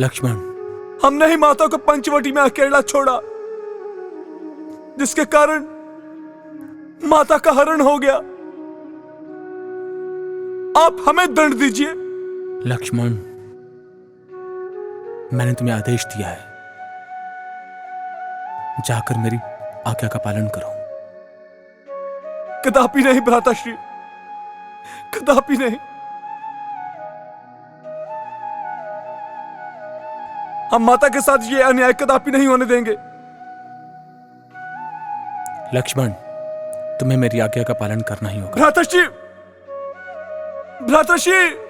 लक्ष्मण, हमने ही माता को पंचवटी में अकेला छोड़ा, जिसके कारण माता का हरण हो गया। आप हमें दंड दीजिए। लक्ष्मण, मैंने तुम्हें आदेश दिया है, जाकर मेरी आज्ञा का पालन करो। कदापि नहीं भ्राताश्री, कदापि नहीं। हम माता के साथ ये अन्याय कदापि नहीं होने देंगे। लक्ष्मण, तुम्हें मेरी आज्ञा का पालन करना ही होगा। भ्राताश्री, भ्राताश्री,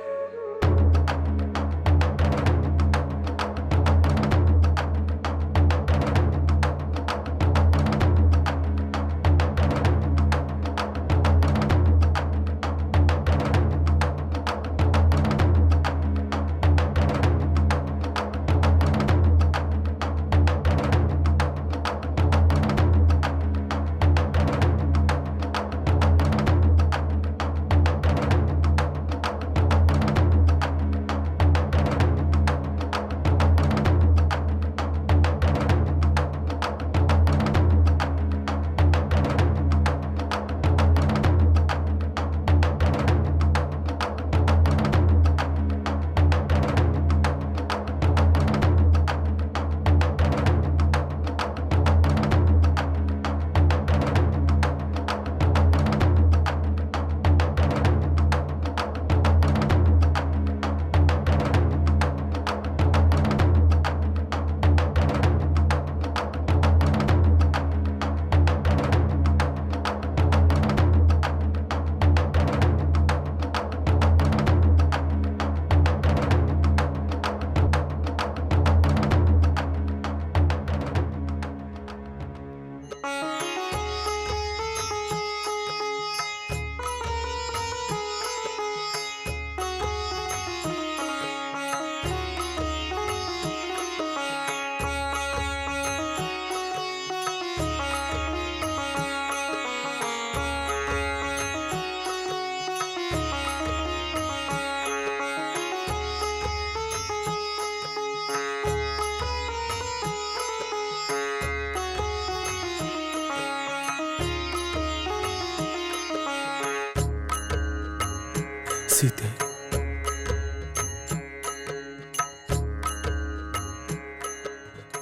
सीते,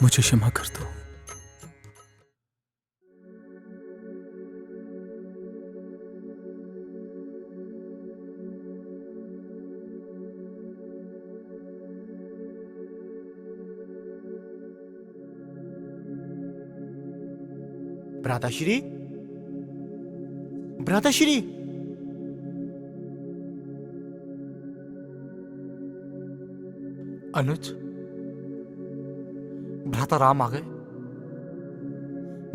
मुझे क्षमा कर दो। भ्राताश्री, भ्राताश्री, अनुज, भ्राता राम आ गए।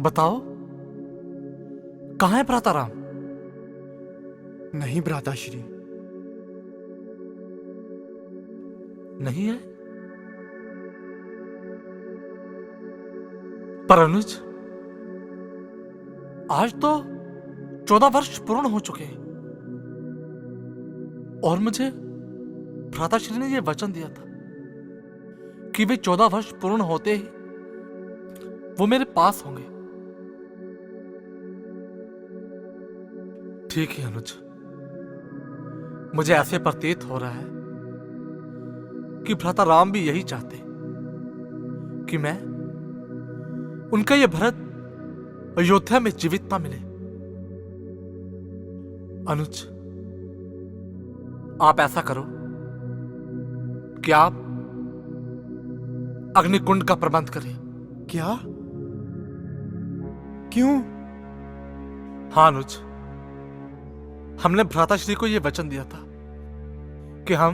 बताओ, कहां है भ्राता राम? नहीं भ्राताश्री, नहीं है। पर अनुज, आज तो 14 वर्ष पूर्ण हो चुके हैं और मुझे भ्राताश्री ने यह वचन दिया था कि वे 14 वर्ष पूर्ण होते ही वो मेरे पास होंगे। ठीक है अनुज, मुझे ऐसे प्रतीत हो रहा है कि भ्राता राम भी यही चाहते कि मैं उनका यह भरत अयोध्या में जीवित ना मिले। अनुज, आप ऐसा करो कि आप अग्निकुंड का प्रबंध करें। क्या? क्यों? हाँ अनुज, हमने भ्राताश्री को यह वचन दिया था कि हम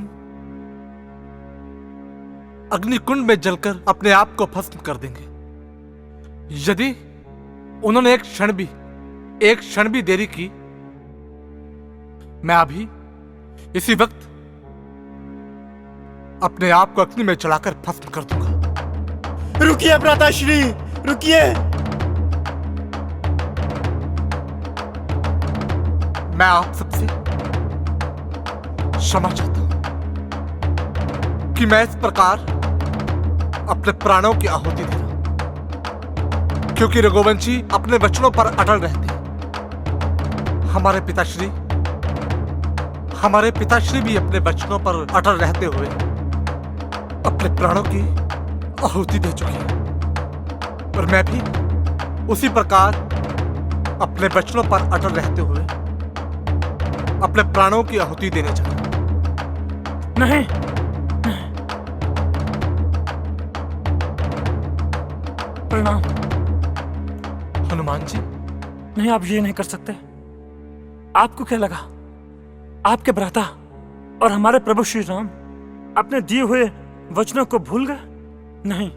अग्निकुंड में जलकर अपने आप को भस्म कर देंगे यदि उन्होंने एक क्षण भी देरी की। मैं अभी इसी वक्त अपने आप को अग्नि में जलाकर भस्म कर दूंगा। रुकिए भ्राताश्री, रुकिए। मैं आप सबसे क्षमा चाहता हूं कि मैं इस प्रकार अपने प्राणों की आहुति दे रहा हूं, क्योंकि रघुवंशी अपने वचनों पर अटल रहते हैं। हमारे पिताश्री भी अपने वचनों पर अटल रहते हुए अपने प्राणों की आहुति दे चुके हैं और मैं भी उसी प्रकार अपने वचनों पर अटल रहते हुए अपने प्राणों की आहुति देने जा रहा हूं। नहीं, प्रणाम। हनुमान जी, नहीं, आप ये नहीं कर सकते। आपको क्या लगा आपके भ्राता और हमारे प्रभु श्री राम अपने दिए हुए वचनों को भूल गए? नहीं,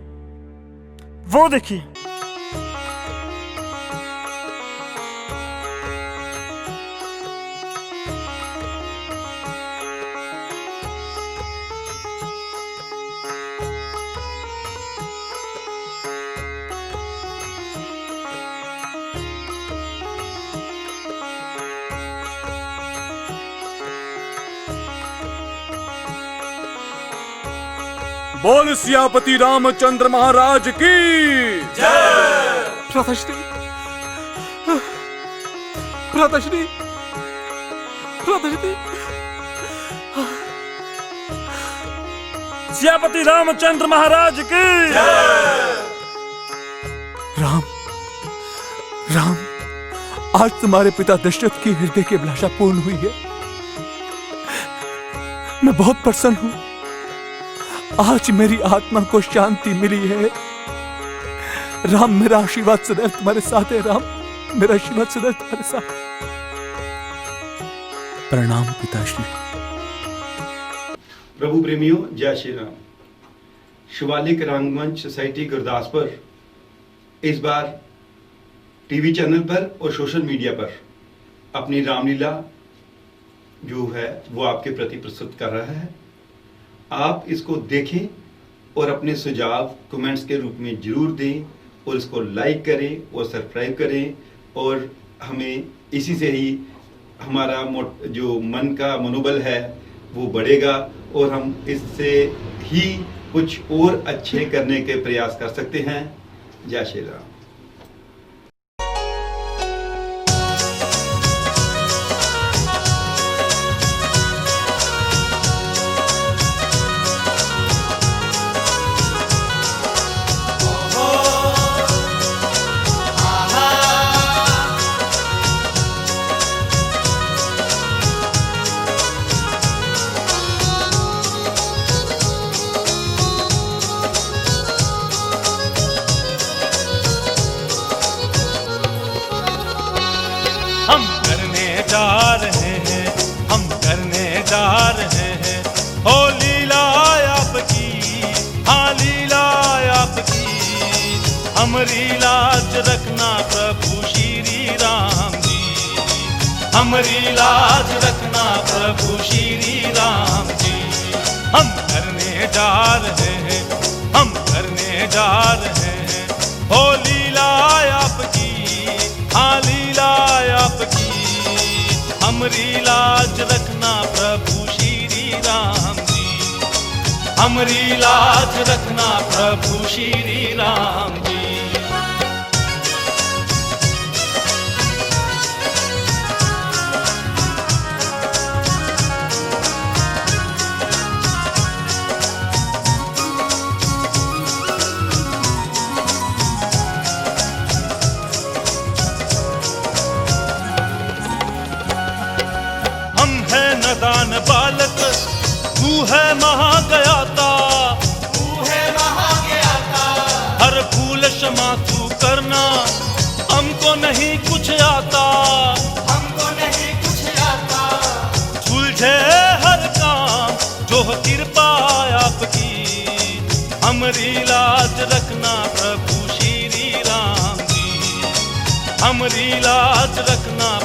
वो देखिए, बोल सियापति रामचंद्र महाराज की भ्राताश्री, भ्राताश्री, भ्राताश्री। सियापति रामचंद्र महाराज की। राम, राम, आज तुम्हारे पिता दशरथ की हृदय की अभिलाषा पूर्ण हुई है। मैं बहुत प्रसन्न हूं। आज मेरी आत्मा को शांति मिली है। राम, मेरा आशीर्वाद सदैव तुम्हारे साथ है। राम, मेरा आशीर्वाद सदैव तुम्हारे साथ। प्रणाम पिताश्री। प्रभु प्रेमियों, जय श्री राम। शिवालिक रंगमंच सोसाइटी गुरदासपुर इस बार टीवी चैनल पर और सोशल मीडिया पर अपनी रामलीला जो है वो आपके प्रति प्रस्तुत कर रहा है। आप इसको देखें और अपने सुझाव कमेंट्स के रूप में जरूर दें और इसको लाइक करें और सब्सक्राइब करें और हमें इसी से ही हमारा जो मन का मनोबल है वो बढ़ेगा और हम इससे ही कुछ और अच्छे करने के प्रयास कर सकते हैं। जय श्री राम। हम करने जा रहे हैं, हम करने जा रहे हैं। हो लीला आपकी, हाँ लीला आपकी, हमरी लाज रखना प्रभु श्री राम जी, हमरी लाज रखना प्रभु श्री राम जी। हम करने जा रहे हैं, हम करने जा रहे हैं। हो लीला आपकी, हाँ लीला आपकी, हमरी लाज रखना प्रभु श्री राम जी, हमरी लाज रखना प्रभु श्री राम जी। दान बालक तू है महाज्ञाता, तू है महाज्ञाता, हर भूल क्षमा तू करना, हमको नहीं कुछ आता, हमको नहीं कुछ आता, सुलझे हर काम जो कृपा आपकी, हमरी लाज रखना प्रभु श्री राम जी, हमरी लाज रखना